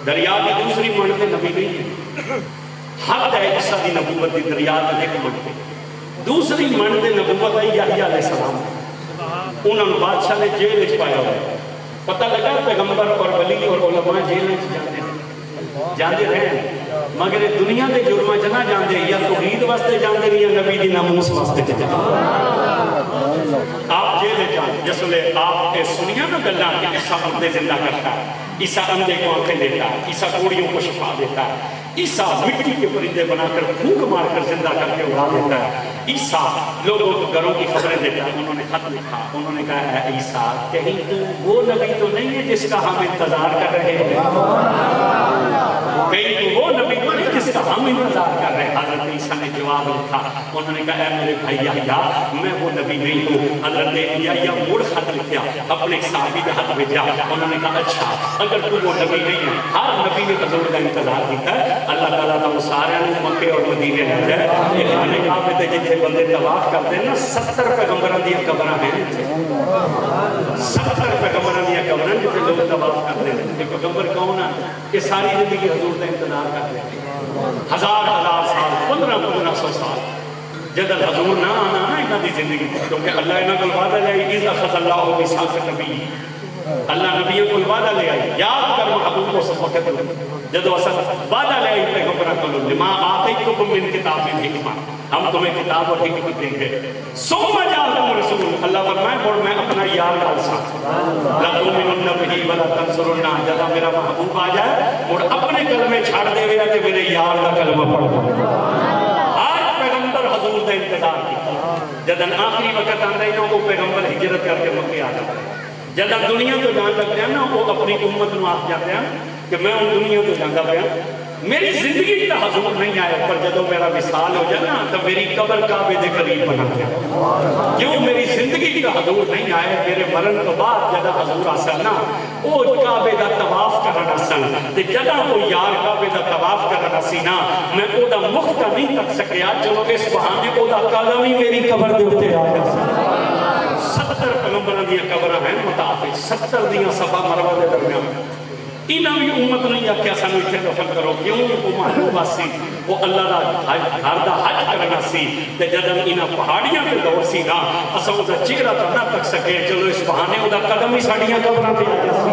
S1: دریا دی دوسری من پہ نبی نہیں ہے۔ حد ہے عیسیٰ دی نبوت دی دریا دی ایک من پہ، دوسری من پہ نبوت ہے یحییٰ علیہ السلام، انہوں نے بادشاہ نے جیل وچ پایا ہوا ہے۔ پتہ لگا پیغمبر اور ولی اور علماء جیل وچ جاندے رہے مگر دنیا دے جرماں چ نہ جاندے، یا توحید واسطے جاندے یا نبی دی ناموس واسطے جاندے۔ آپ جیل جان جس لے آپ کے سنیا نا گلا کہ عیسیٰ مردے زندہ کرتا ہے، عیسیٰ اندھے کو آنکھیں دیتا ہے، عیسیٰ کوڑیوں کو شفا دیتا ہے، عیسیٰ مٹی کے پرندے بنا کر پھونک مار کر زندہ کر کے اڑا دیتا ہے، عیسیٰ لوگوں کو گھروں کی خبریں دیتا ہے۔ انہوں نے خط لکھا، انہوں نے کہا ہے عیسیٰ کہیں تو وہ نبی تو نہیں ہے جس کا ہم انتظار کر رہے ہیں، کہیں تو وہ نبی تو نہیں جس کا ہم انتظار کر رہے ہیں۔ حضرت عیسیٰ نے جواب لکھا، انہوں نے کہا اے میرے بھائی یحییٰ میں وہ نبی نہیں ہوں۔ حضرت یحییٰ مڑ خط لکھا، اپنے صحابی کے ہاتھ بھیجا، انہوں نے کہا اچھا اگر تو وہ نبی نہیں ہے، ہر نبی نے حضور کا انتظار کیا ہے، اللہ تعالیٰ تو سارے مکے اور مدینے لے جائے۔ یہ کھانے کعبے تے جتھے بندے طواف کرتے ہیں نا 70 پیغمبراں دی قبراں ہیں، 70 پیغمبراں دی قبراں جتھے لوگ طواف کرتے ہیں۔ یہ پیغمبر کون ہے؟ کہ ساری زندگی حضور کا انتظار کرتے ہیں، ہزار سال، 1500 سال جدل حضور نہ آنا نا انہاں دی زندگی، کیونکہ اللہ انہاں کو وعدہ لے آئی اذ اخذ اللہ میثاق النبی، اللہ نبیوں کو وعدہ لے آئی، یاد کر محبوب کو سب وقت جدو اصل وعدہ لے آئی پیغمبران کو لما آتیتکم من کتاب حکمہ، ہم تمہیں کتاب اور حکمت دیں گے، ثم جاءکم رسول، اللہ فرمائے اور میں اپنا یار ڈال سکتا لَتُؤْمِنُنَّ بِهِ وَلَا تَنْصُرُنَّهُ، جب میرا محبوب آ جائے اور اپنے کلمے چھاڑ دے گا کہ میرے یار کا کلمہ پڑھ دو۔ آج پیغمبر حضور کا انتظار کی، جب آخری وقت آتا ہے وہ پیغمبر ہجرت کر کے مکے آ جاتا ہے، جب دنیا تو جان لگتے ہیں نا وہ اپنی امت نو آپ جاتے ہیں کہ میں ان دنیا تو جانا پیا، میری زندگی کا حضور نہیں آیا، پر جدو میرا وصال ہو جائے نا تو میری قبر کعبے دے قریب بنا دیا، کیوں میری زندگی کا حضور نہیں آیا، میرے مرن کے بعد جدا حضور آسن نا وہ کعبے دا طواف کرنا سن، تے جدا وہ یار کعبے دا طواف کرنا سی نا میں او دا مختا نہیں تک سکیا، چلو اس بہانے او دا قدم ہی میری قبر دے اتے آ گیا۔ 70 پیغمبراں دی قبراں ہیں متعاقب، 70 دیاں صفا مروہ دے درمیان، انہاں بھی امت نہیں آکھیا سانو اتنے دفن کرو، کیوں؟ وہ محبوبہ سی، وہ اللہ دا گھر دا حج کرنا سی، تے جدن انہاں پہاڑیاں دے دور سی نا اساں دا چہرہ تو نہ تک سکے، چلو اس بہانے او دا قدم ہی ساڈیاں قبراں تے آ گیا سی۔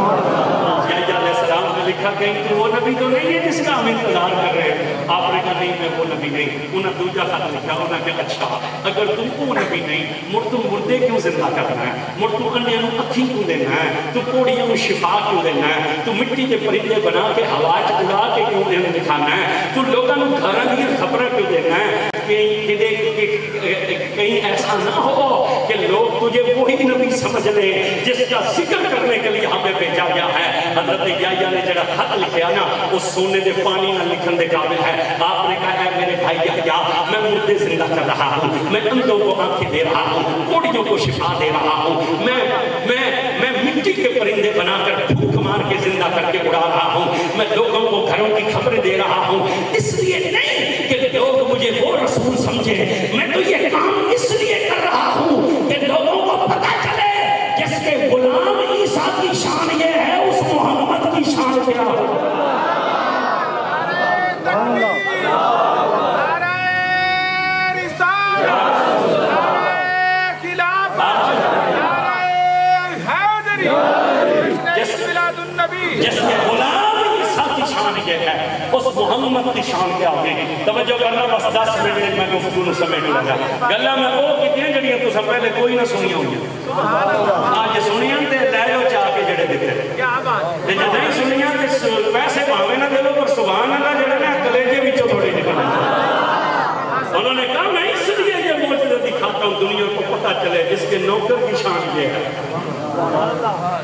S1: یحییٰ علیہ السلام نے لکھا کہ تو وہ نبی تو نہیں ہے جس کا ہم انتظار کر رہے ہیں۔ آپ نے کہا نہیں میں وہ نبی نہیں۔ انہوں نے دوسرا خط لکھا، انہوں نے کہا اچھا اگر تم وہ نبی نہیں، مڑ تم مردے کیوں زندہ کرنا ہے؟ مڑ تم انڈیاں نوں اکھیں کیوں دینا ہے؟ تو کوڑیاں نوں شفا کیوں دینا ہے؟ تو مٹی کے پرندے بنا کے ہوا چ اڑا کے کیوں انہیں دکھانا ہے؟ تو لوگوں نوں گھراں دیاں خبراں کیوں دینا ہے؟ کہیں ایسا نہ ہو کہ لوگ تجھے وہی نبی سمجھ لیں جس کا ذکر کرنے کے لیے ہمیں بھیجا گیا ہے۔ حضرت یحییٰ نے جڑا خط لکھا نا وہ سونے دے پانی نہ لکھن دے قابل ہے۔ آپ نے کہا ہے میرے بھائی یحییٰ میں مردے زندہ کر رہا ہوں، میں اندھوں کو آنکھیں دے رہا ہوں، کوڑیوں کو شفا دے رہا ہوں، میں مٹی کے پرندے بنا کر پھونک مار کے زندہ کر کے اڑا رہا ہوں، میں لوگوں کو گھروں کی خبریں دے رہا ہوں، اس لیے نہیں کہ لوگ مجھے وہ رسول سمجھے، میں تو یہ کام اس لیے کر رہا ہوں کہ لوگوں کو پتہ چلے جس کے غلام عیسیٰ کی شان یہ ہے اس محمد کی شان کیا ہے۔ جس کے غلام عیسیٰ کی شان یہ ہے اس محمد کی شان کیا ہوگی۔ توجہ کرنا بس 10 منٹ میں گفتگو سمیٹ لگا گلا میں وہ کتنی جڑیاں تو سب پہلے کوئی نہ سنی ہوں گی آج سنیاں تے لے لو چاہ کے جڑے دیتے تے جب نہیں سنیاں تے پیسے پاوے نہ دے لو پر سبحان اللہ جڑے نا کلیجے وچوں تھوڑے نکلے۔ انہوں نے کہا میں اس لیے یہ معجزہ دکھاتا ہوں دنیا کو پتہ چلے جس کے نوکر کی شان یہ ہے۔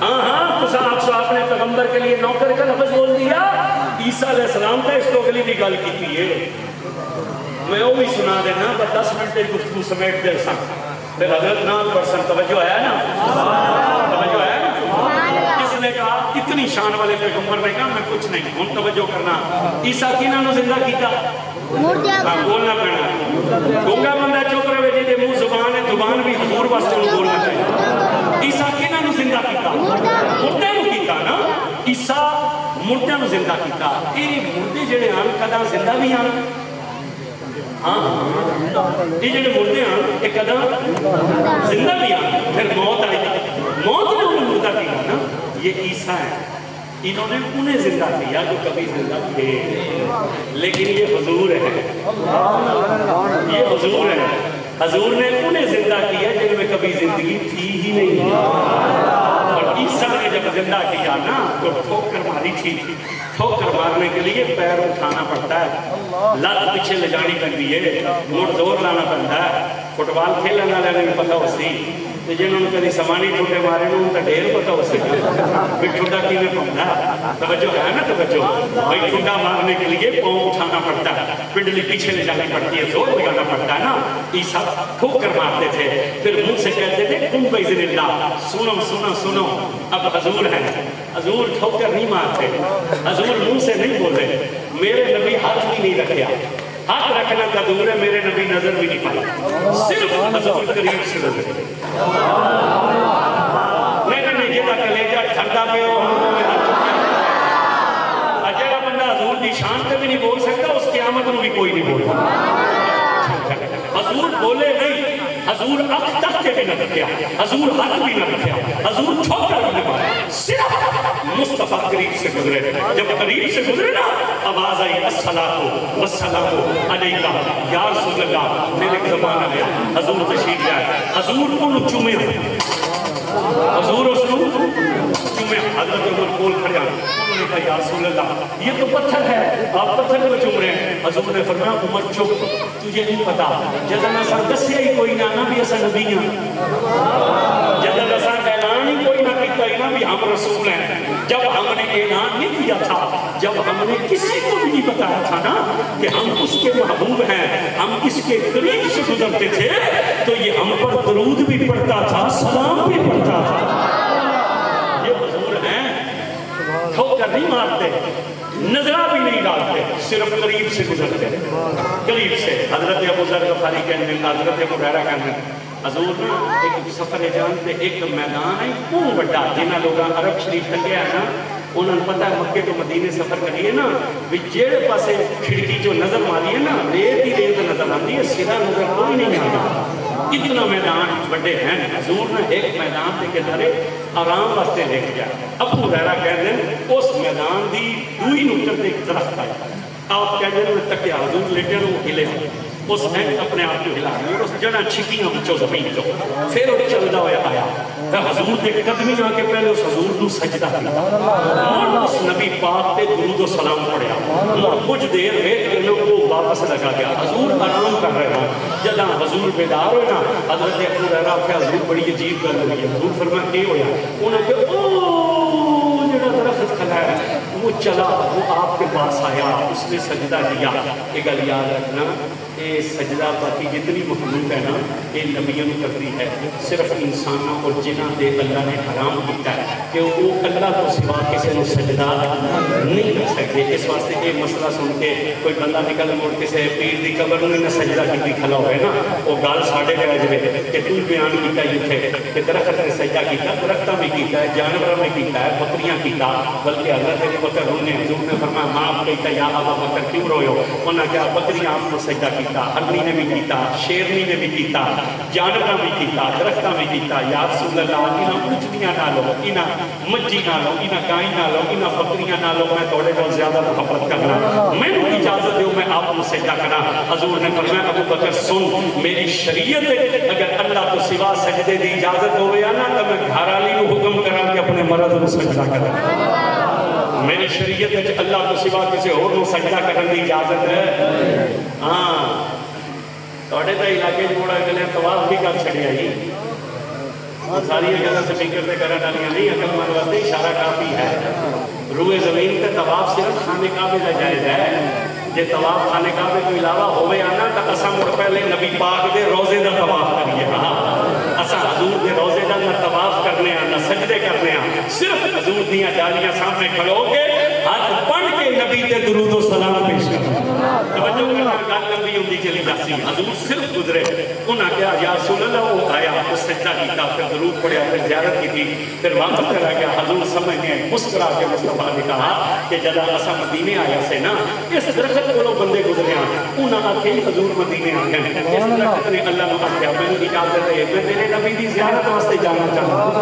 S1: ہاں تو آپ نے پیغمبر کے لیے نوکر کا لفظ بول دیا، عیسیٰ علیہ السلام کا اس کو اگلی بھی گل کی ہے۔ میں وہ بھی سنا دینا پر 10 منٹ گفتگو سمیٹ دے سن پھر حضرت نام پرسن توجہ ہے نا، توجہ ہے نا۔ کس نے کہا اتنی شان والے پیغمبر نے کہا میں کچھ نہیں ہوں توجہ کرنا۔ عیسیٰ کنہاں نوں زندہ کیتا؟ بولنا پڑنا گونگا بندہ چپ رہے جی منہ زبان ہے زبان بھی حضور واسطے بولنا چاہیے۔ عیسیٰ کنہاں نوں زندہ کیتا؟ مردے نوں کیتا نا۔ عیسیٰ مردے نوں زندہ کیتا۔ یہ مردے جڑے آن کداں زندہ بھی آن؟ ہاں یہ جڑے مردے آن یہ کداں زندہ بھی آن؟ پھر موت آئی، موت نے انہیں مردہ کیا نا۔ یہ عیسیٰ ہے، انہوں نے انہیں زندہ کیا جو کبھی زندہ تھے، لیکن یہ حضور ہے، یہ حضور ہے۔ حضور نے انہیں زندہ کیا جن میں کبھی زندگی تھی ہی نہیں، اور عیسیٰ نے جب زندہ کیا نا تو ٹھوکر ماری تھی۔ ٹھوکر مارنے کے لیے پیر اٹھانا پڑتا ہے، لات پیچھے لے جانی پڑتی ہے، موڑ زور لانا پڑتا ہے۔ فٹ بال کھیلنے والے نے پتا ہو سی جنہوں نے کبھی سمانی ٹھوٹے مارے نا ان کا ڈھیر پتا ہو سکے پھر ٹھوٹا کیویں پڑتا ہے۔ توجہ ہے نا، توجہ بھائی ٹھوٹا مارنے کے لیے پاؤں اٹھانا پڑتا ہے، پنڈلی پیچھے لے جانی پڑتی ہے، زور لگانا پڑتا ہے نا۔ عیسیٰ ٹھوکر مارتے تھے، پھر منہ سے کہتے تھے قم بإذن اللہ، سنو سنو سنو اب حضور ہے۔ حضور ٹھوکر نہیں مارتے، حضور منہ سے نہیں بولے، میرے نبی ہاتھ بھی نہیں رکھیا، ہاتھ رکھنا کا دور ہے، میرے نبی نظر بھی نہیں پائی، صرف حضور قریب سے نظر۔ میرے نیجے کا کلیجہ ٹھنڈا پہ ہو اجیڑا بندہ حضور دی شان پہ بھی نہیں بول سکتا، اس قیامت میں بھی کوئی نہیں بولتا۔ حضور بولے نہیں، حضور اب تک کے بھی نہ رکھیا، حضور ہاتھ بھی نہ رکھیا، حضور ٹھوکر بھی نہ مارا، صرف مصطفیٰ قریب سے گزرے۔ جب قریب سے گزرے نا آواز آئی الصلاۃ والسلام علیکہ یا رسول اللہ، پھر ایک زبان آیا، حضور تشریف لائے، حضور کو چومے، حضور اس کو چومے۔ حضرت عمر کول کھڑے انہوں نے کہا یا رسول اللہ یہ تو پتھر ہے، آپ پتھر کو چوم رہے ہیں۔ حضور نے فرمایا عمر چپ، تجھے نہیں پتا جدن اساں دسیا ہی کوئی نہ بھی اساں نبی ہیں، جدن اساں اعلان ہی کوئی نہ کیتا ہی نہ بھی ہم رسول ہیں، جب ہم نے اعلان نہیں کیا تھا، جب ہم نے کسی کو بھی نہیں بتایا تھا نا کہ ہم اس کے محبوب ہیں، ہم اس کے قریب سے گزرتے تھے تو یہ ہم پر درود بھی پڑھتا تھا، سلام بھی پڑھتا تھا۔ یہ حضور ہیں، ٹھوکر نہیں مارتے، نظرہ بھی نہیں ڈالتے، صرف قریب سے گزرتے، قریب سے۔ حضرت ابو ذر غفاری کہنے، حضرت ابو ہریرہ کہنے، حضور نے ایک سفر جان تے ایک میدان ہے اون بڑا جنہاں لوگاں عرب شریف تکیا ہے نا انہوں نے پتا ہے مکے تو مدینے سفر کریے نا بھی جہے پاسے کھڑکی جو نظر ماری ہے نا ریت ہی ریت نظر آتی ہے، سرا نظر کوئی نہیں آتا. اتنا میدان بڑے ہیں. حضور نے ایک میدان دے کے دارے آرام واسطے لے کے جائے. ابو ہریرہ کہتے ہیں اس میدان دی دوئی نکر دے ایک درخت آیا. آپ کہتے ہیں میں تکیا حضور لیٹے وہ ہلے اس نے اپنے آپ کو ہلا اور اس جڑا چھکیاں بچوں زمین چو پھر وہ چلتا ہوا آیا. حضور دے قدمی آ کے پہلے اس حضور کو سجدہ کیا اور اس نبی پاک تے درود و سلام پڑھیا اور کچھ دیر ویٹ کے لوگ کو واپس لگا گیا. حضور آرام کر رہے ہیں. جب حضور بیدار ہوئے نا حضرت ابو ہریرہ کہ حضور بڑی عجیب گل ہوئی ہے. حضور فرمایا کیا ہوا؟ انہوں نے کہا او جڑا درخت کھلا ہے وہ چلا وہ آپ کے پاس آیا اس نے سجدہ کیا. یہ گل یاد رکھنا یہ سجدہ باقی جتنی مخلوق ہے نا یہ نبیوں کرتی ہے. صرف انسانوں اور جنہاں دے اللہ نے حرام کیا ہے کہ وہ اللہ کو سوا کسی کو سجدہ نہیں کر سکتے. اس واسطے یہ مسئلہ سن کے کوئی بندہ نکل موڑ کسی پیر کی قبر نے سجدہ کی کھلا ہوئے نا وہ گل ساڑھے پہ جائے کہ تو بیان کیا اتنے کہ درخت نے سجدہ کیا. درختوں میں کیتا ہے جانوروں میں کیتا ہے بکریاں کیتا بلکہ حضرت ابو بکر نے حضور نے فرمایا معاف کیتا یا ابا بکر کیوں روئے ہو؟ انہوں نے کہا بکریاں آپ کو سجدہ کیتا ہرنی نے بھی کیتا شیرنی نے بھی کیتا جانوروں بھی کیتا درختوں میں کیتا. یا رسول اللہ انہاں اونچیاں نہ لو انہاں مجھی نہ لو انہاں گائیں نہ لو انہاں بکریاں نہ لو میں تھوڑے بہت زیادہ محبت کرنا میں اجازت دیو میں آپ کو سجدہ کرا. حضور نے فرمایا ابو بکر سن میری شریعت اگر اللہ کو سوا سجدے دی اجازت ہوئے نا تو میں گھر والی کو حکم کرا کہ اپنے مرد کو سجدہ کرا. میری شریعت اللہ کو سوا کسی اور کو سجدہ کرنے کی اجازت ہے. ہاں تھوڑے تو علاقے تھوڑا گلے طواف بھی کر چھڑیا ہی ساری گلا سپیکر سے کرنے والی نہیں عقل مند واسطے اشارہ کافی ہے. روئے زمین پہ طواف صرف خانے کعبے کا جائز ہے. جے طواف خانے کعبے کو علاوہ ہوئے آنا تو اساں مڑ پہلے نبی پاک دے روزے دا طواف کریے. ہاں اساں حضور دے روزے دا نہ طواف کرنے نہ سجدے کرنے صرف حضور دیاں جالیاں سامنے کھڑو کے ہاتھ پڑھ کے نبی تے درود و سلام پیش کرنا. توجہ کرنا گل لمبی ہوندی چلی جاتی. حضور صرف گزرے انہاں کہا یا رسول اللہ وہ آیا اس سجدہ کیتا پھر درود پڑھیا پھر زیارت کی تھی پھر واپس چلا گیا. حضور سمجھنے مسکرا کے مصطفیٰ نے کہا کہ جب اساں مدینے آیا سے نا اس درخت کو بندے گزرے انہاں آکھے حضور مدینے آ گئے. اس درخت نے اللہ نے آخیا میں اجازت ہے میں تیرے نبی دی زیارت واسطے جانا چاہتا.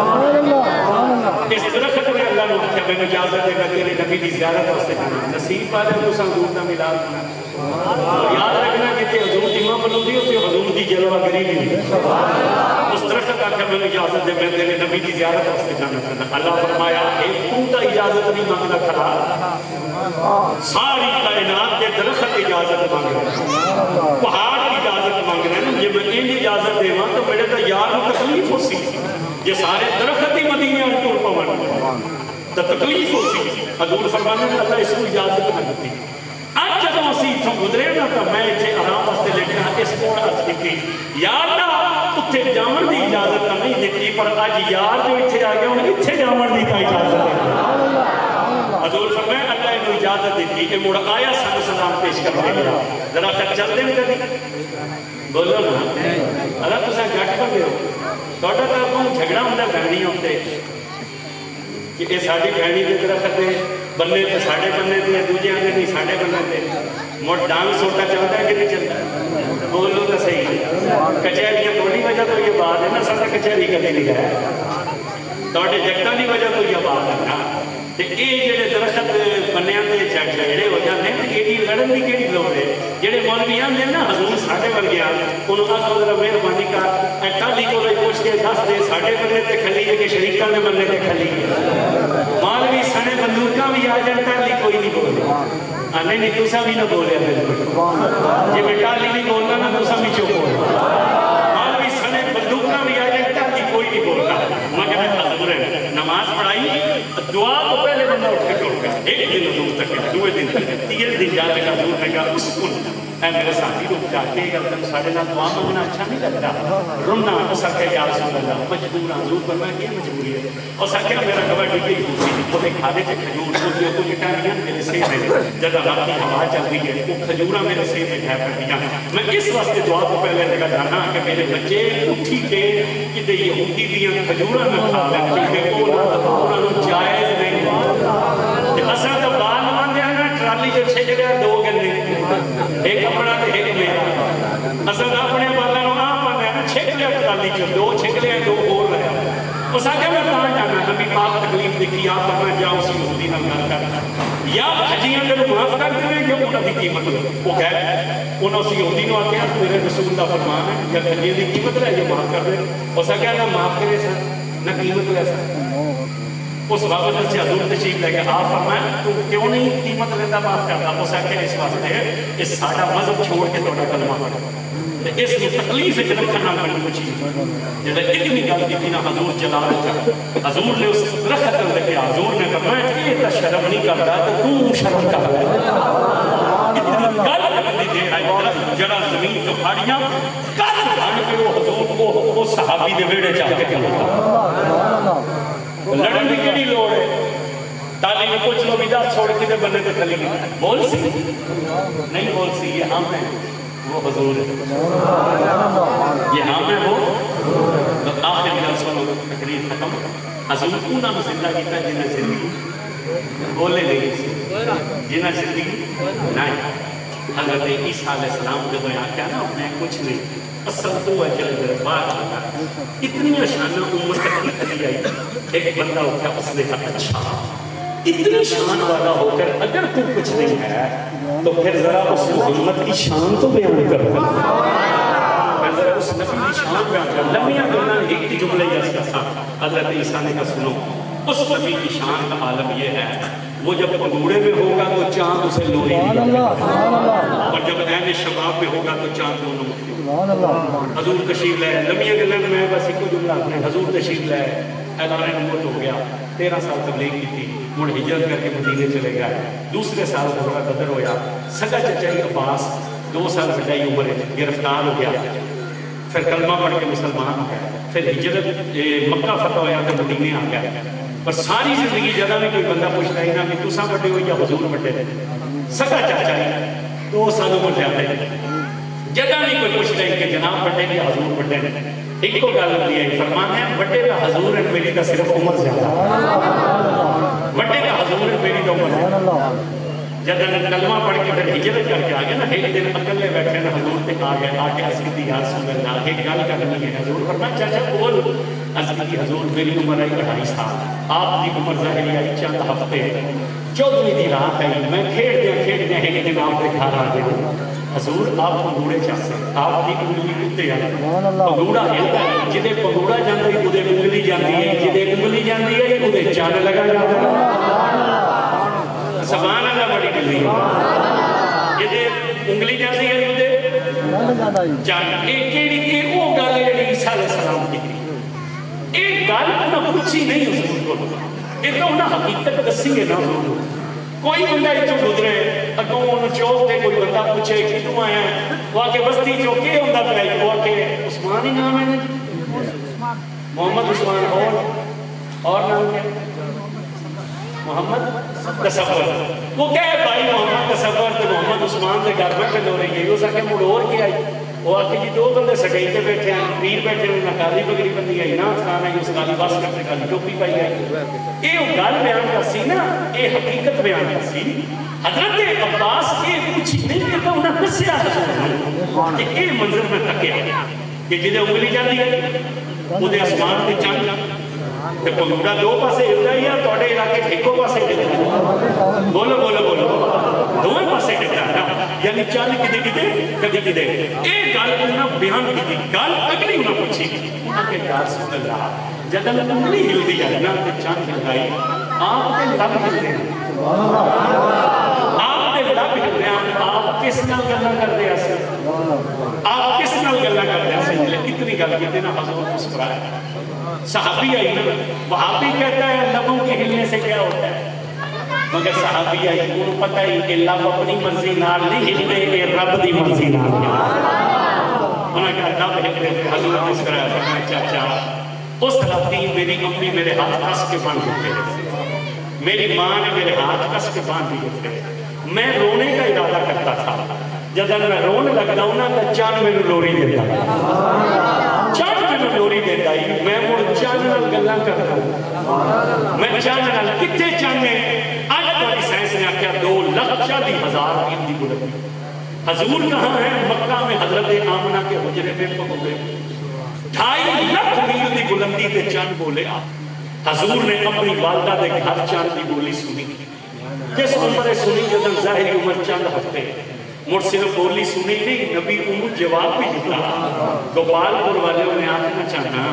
S1: اس درخت نے اللہ نے آخیا میں اجازت ہے میں تیرے نبی دی زیارت واسطے جانا. نصیب والے تو حضور کا ملاد ہونا. یاد رکھنا کہ حضور کی ماں بلوندی ہوتی ہے حضور کی جلوہ گری بھی. اس درخت آخیا میں اجازت ہے میں تیرے نبی دی زیارت واسطے جانا چاہتا. اللہ فرمایا تو تا اجازت نہیں مانگنا کھڑا ساری کائنات کے درخت اجازت مانگ رہے پہاڑ کی اجازت مانگ رہے ہیں. جب میں ان اجازت دے تو میرے تو یار کو تکلیف ہو سی یہ سارے درخت ہی مدینے اور طور پون تو تکلیف ہو سی. حضور فرمانے میں اللہ اس کو اجازت نہ دیتی. اب جب اسی اتوں گزرے نا تو میں اتنے آرام واسطے لیٹا اس کو عرض کی یار نہ اتنے جاون کی اجازت نہیں دیتی پر اج یار جو اتنے آ گیا انہیں اتنے جاون کی اجازت ہے. حضور فرمایا اللہ نے اجازت دیتی کہ مڑ آیا سن سلام پیش کرنے گیا. ذرا تک چل دیں کبھی بولو نا اللہ تو گھٹ بندے ہو تھوڑا تو آپ جھگڑا ہوتا بہنی ہوتے کہ یہ ساری بہنی کے درخت بننے تو ساڑھے بننے تھے دوجے آنے نہیں ساڑھے بننے تھے مڑ ڈانگ سوٹا چلتا ہے کہ نہیں چلتا بولو تو صحیح. کچہریاں تھوڑی وجہ تو یہ بات ہے نا سارا کچہری کدی نہیں ہے تھوڑے جگتوں کی وجہ تو یہ بات ہے نا. یہ جڑے درخت بنیا کے جھگڑے ہو جاتے ہیں یہ لڑن کی کہڑی لوڑ ہے. جڑے مولوی آتے ہیں نا حضور ساڈے ورگے انہوں آخو ذرا مہربانی کر ٹالی کو پوچھ کے دس دے ساڈے بننے تے کھلی ہے کہ شریکاں دے بننے تے کھلی ہے. مولوی سنے بندوقاں بھی آ جان ٹالی کوئی نہیں بولے نہیں نہیں تساں بھی نہ بولیا بالکل جی میں ٹالی نہیں بولنا نا تساں بھی چپ ہو. مولوی سنے بندوقاں بھی آ جان ٹالی کوئی نہیں بولتا. مگر حضور نماز پڑھائی دعا تو پہلے بندہ اٹھ کے ٹوٹ گیا. ایک دن حضور تک دوے دن تک تیسرے دن جا کے حضور نے کہا اسکن اے میرے ساتھی لوگ جا کے اگر تم ساڑھے نال دعا مانگنا اچھا نہیں لگتا رمنا اسا کہ یا رسول اللہ مجبور حضور فرمایا یہ مجبوری ہے. اسا کہ میرا کبا ڈگی وہ کھادے تے کھجور کو جو کٹانیاں میرے سیب میں جب رات کی ہوا چل رہی ہے وہ کھجوراں میرے سیب میں گھر پڑیاں میں اس واسطے دعا کو پہلے لگا جانا کہ میرے بچے اٹھی کے کہ یہودی دیاں کھجوراں نہ کھا لیں کیونکہ وہ انہاں نوں جائز نہیں چھکڑیا دو گنے ایک اپنا تے ایک میرا اصل اپنے بالا نو آپ نے چھکڑیا ٹرالی چ دو چھکڑیا دو اور رہا اس آگے میں کہاں جانا نبی پاک تکلیف دیکھی آپ فرمایا جاؤ اسی یہودی نال گل کر یا حجیاں تینوں معاف کر دے یا انہاں دی قیمت وہ کہہ انہوں اسی یہودی نو آکھیا میرے رسول دا فرمان ہے یا حجیاں دی قیمت لے یہ معاف کر دے اس آگے نہ معاف کرے سر نہ قیمت لے سر اس وقت سے حضور تشریف لے کے آپ فرمائیں تو کیوں نہیں قیمت لینا معاف کرتا اس آگے اس واسطے اس سارا مذہب چھوڑ کے تھوڑا کلمہ پڑھو اس کی تکلیف جب کرنا پڑی کچھ جب اتنی گل کی نا حضور جلال حضور نے اس درخت اندر کیا حضور نے فرمایا یہ تو شرم نہیں کرتا تو تو شرم کر رہا ہے اتنی گل کرنے دے رہا جڑا زمین جو پھاڑیاں کل بھاڑ کے وہ حضور کو وہ صحابی دے ویڑے چاہ کے کیا لڑن کی کیڑی لوڑ ہے تعلیم کچھ لوگ ادھر چھوڑ کے بندے تو کلی بول سی نہیں بول سی یہ ہم ہیں وہ حضور ہے یہ ہم ہے وہ آخر گل سنو تقریر ختم حضور انہاں نے زندہ کیتا جنہیں زندگی بولے نہیں سی جنہیں زندگی نہیں حضرت عیسیٰ علیہ السلام جب میں آکیا نا میں کچھ نہیں اصل تو ہے جلد دربار آتا اتنی شانہ امت تک نکلی آئی ایک بندہ ہو کیا اس نے کہا اچھا اتنی شان والا ہو کر اگر تو کچھ نہیں ہے تو پھر ذرا اس محمد کی شان تو بیان کر ذرا اس نبی کی شان بیان کر لمیاں کرنا ایک ہی جملہ جس کا تھا حضرت عیسیٰ نے کہا سنو اس نبی کی شان کا عالم یہ ہے وہ جب پگوڑے میں ہوگا تو چاند اسے لوری دیا اور جب عین شباب میں ہوگا تو چاند دونوں حضور تشریف لے لمیاں گلن میں بس ایک جملہ اپنے حضور تشریف لے اعلان نبوت ہو گیا 13 سال تبلیغ کی تھی مڑ ہجرت کر کے مدینے چلے گیا دوسرے سال تھوڑا قدر ہویا سگا چچائی عباس 2 سال بڑائی عمر گرفتار ہو گیا پھر کلمہ پڑھ کے مسلمان ہو گیا پھر ہجرت مکہ فتح ہویا تو مدینے آ گیا پر ساری زندگی جگہ میں کوئی بندہ پوچھتا ہی نہ کہ تساں بڑے ہو یا حضور بڑے سگا چچائی 2 سالوں کو زیادہ جگہ نہیں کوئی پوچھتا ہے کہ جناب بڑے یا حضور بڑے ایک کو گل ہوتی ہے فرمان ہے بڑے کا حضور ہے میری کا صرف عمر زیادہ بڑے کا حضور ہے میری کا عمر جب کلمہ پڑھ کے پھر ہجرت کر کے آگے نا ایک دن اکلے بیٹھے نا حضور تک آ کے عرض کی یا رسول اللہ ایک گل کرنی ہے حضور فرمایا چاچا بول عرض کی حضور میری عمر آئی 2.5 سال آپ کی عمر ظاہری آئی چند ہفتے 14ویں دی رات آئی میں کھیڑ دیا ایک دن آپ کے گھر آ گیا حضور آپ پگوڑے چاہتے آپ کی انگلی کتے ہیں پگوڑا ہلتا ہے جدے پگوڑا جاندی ہے ادھے انگلی جاندی ہے جدے انگلی جاندی ہے ادھے چاند لگا جاتا ہے سبحان اللہ بڑی گلی جدے انگلی جاندی ہے ادھے چاند ایک وہ گل ہے جڑی عیسیٰ علیہ السلام کی ایک گل انہاں پوچھی نہیں حضور کو یہ تو انہاں حقیقت دسی ہے نا حضور کوئی بندہ اتو گزرے اگوں انہوں چوک دے کوئی بندہ پوچھے کتوں آیا ہے وہ آکے بستی چوکے ہوندہ پڑائی وہ آکے عثمان ہی نام ہے محمد عثمان اور نام کیا محمد تصور وہ کہے بھائی محمد تصور تو محمد عثمان دے گھر میں پہلو رہی ہے وہ سکے مڑ اور کیا ہے وہ آکے جی 2 بندے سکائی تے بیٹھے ہیں پیر بیٹھے ہیں نہ کالی بگری بندی آئی نہ خان آئی اس کالی باس کرتے کالی ٹوپی پائی آئی یہ گل بیان کر سی نا یہ حقیقت بیان کر سی حضرت عباس یہ کچھ نہیں کہتا انہوں نے دسیا کہ یہ منظر میں تکیا کہ جدے انگلی جاندی ہے وہ دے آسمان تے چاند تے پگوڑا 2 پاسے ہلدا ہے یا تواڈے علاقے ایکو پاسے ہلدا ہے بولو دونوں پاسے ہلدا ہے یعنی چاند کدی کدے یہ گل انہاں بیان کی گل اگلی انہاں پوچھی انہاں کہ یا رسول اللہ جدوں انگلی ہلدی ہے نا تے چاند ہلدا ہے آپ تے لب ہلدے ہیں آپ تے لب ہلدے ہیں آپ کس نال گلاں کردے ہیں آپ کس نال گلاں کردے ہیں اتنی گل کیتے نا حضور مسکرائے صحابی آئی نا وہابی کہتا ہے لبوں کے ہلنے سے کیا ہوتا ہے مگر صحابی آئی انہوں پتہ ہی کہ لب اپنی مرضی نال نہیں ہلنے کہ رب دی مرضی نال انہوں نے کہا لب ہلنے سے حضور مسکرائے فرمایا چاچا اس راتی میری امی میرے ہاتھ کس کے باندھ دیتے میری ماں نے میرے ہاتھ کس کے باندھ دیتے میں رونے کا ارادہ کرتا تھا جب میں رونے لگتا ہوں نا تو چاند میں لوری دیتا چاند میں لوری دیتا ہی میں مڑ چاند نال گلاں کرتا ہوں میں چاند نال کتے چاند میں آج تاری سائنس نے آکھیا 2 40,000 میل کی بلندی. حضور کہاں ہے؟ مکہ میں حضرت آمنہ کے حجرے میں پہنچے. 2.5 لاکھ میل کی بلندی تے چند بولے. حضور نے اپنی والدہ دے گھر چند کی بولی سنی. کس عمر سنی؟ جدن ظاہری عمر چند ہفتے. مڑ صرف بولی سنی نہیں، نبی کو جواب بھی دیتا. گوپال پور والوں نے آخنا چاہنا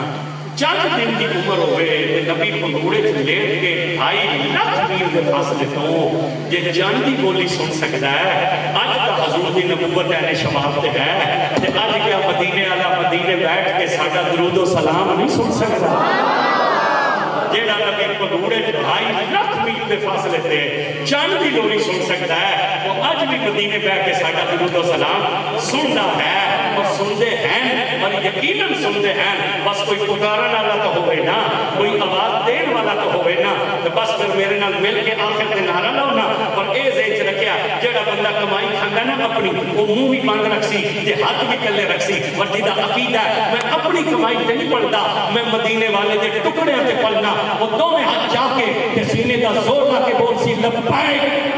S1: چند دن کی عمر ہوئے نبی کو گھوڑے سے لیٹ کے 2.5 لاکھ میل کے فاصلے تو یہ چند کی بولی سن سکتا ہے. اج کا حضور کی نبوت ہے شباب تے ہے تے اج کیا مدینے والا مدینے بیٹھ کے ساڈا درود و سلام نہیں سن سکتا؟ جیڑا نبی کو گھوڑے 2.5 لاکھ میل کے فاصلے تے چند کی بولی سن سکتا ہے، وہ اج بھی مدینے بیٹھ کے ساڈا درود و سلام سنتا ہے. اور سنتے ہیں اور یقیناً سنتے ہیں. بس کوئی پکارن والا تو ہوئے نا، کوئی آواز دین والا تو ہوئے نا، تو بس پھر میرے نال مل کے آخر تے نعرہ لاؤ نا. اور اے ذہن چ رکھیا جیڑا بندہ کمائی کھاندا نا اپنی، وہ منہ بھی بند رکھسی تے ہاتھ بھی کلے رکھسی. اور جدا عقیدہ ہے میں اپنی کمائی تے نہیں پڑھدا، میں مدینے والے دے ٹکڑے تے پڑھنا. وہ دوویں ہاتھ جا کے تے سینے دا زور لا کے بول سی لبیک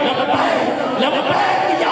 S1: لبیک لبیک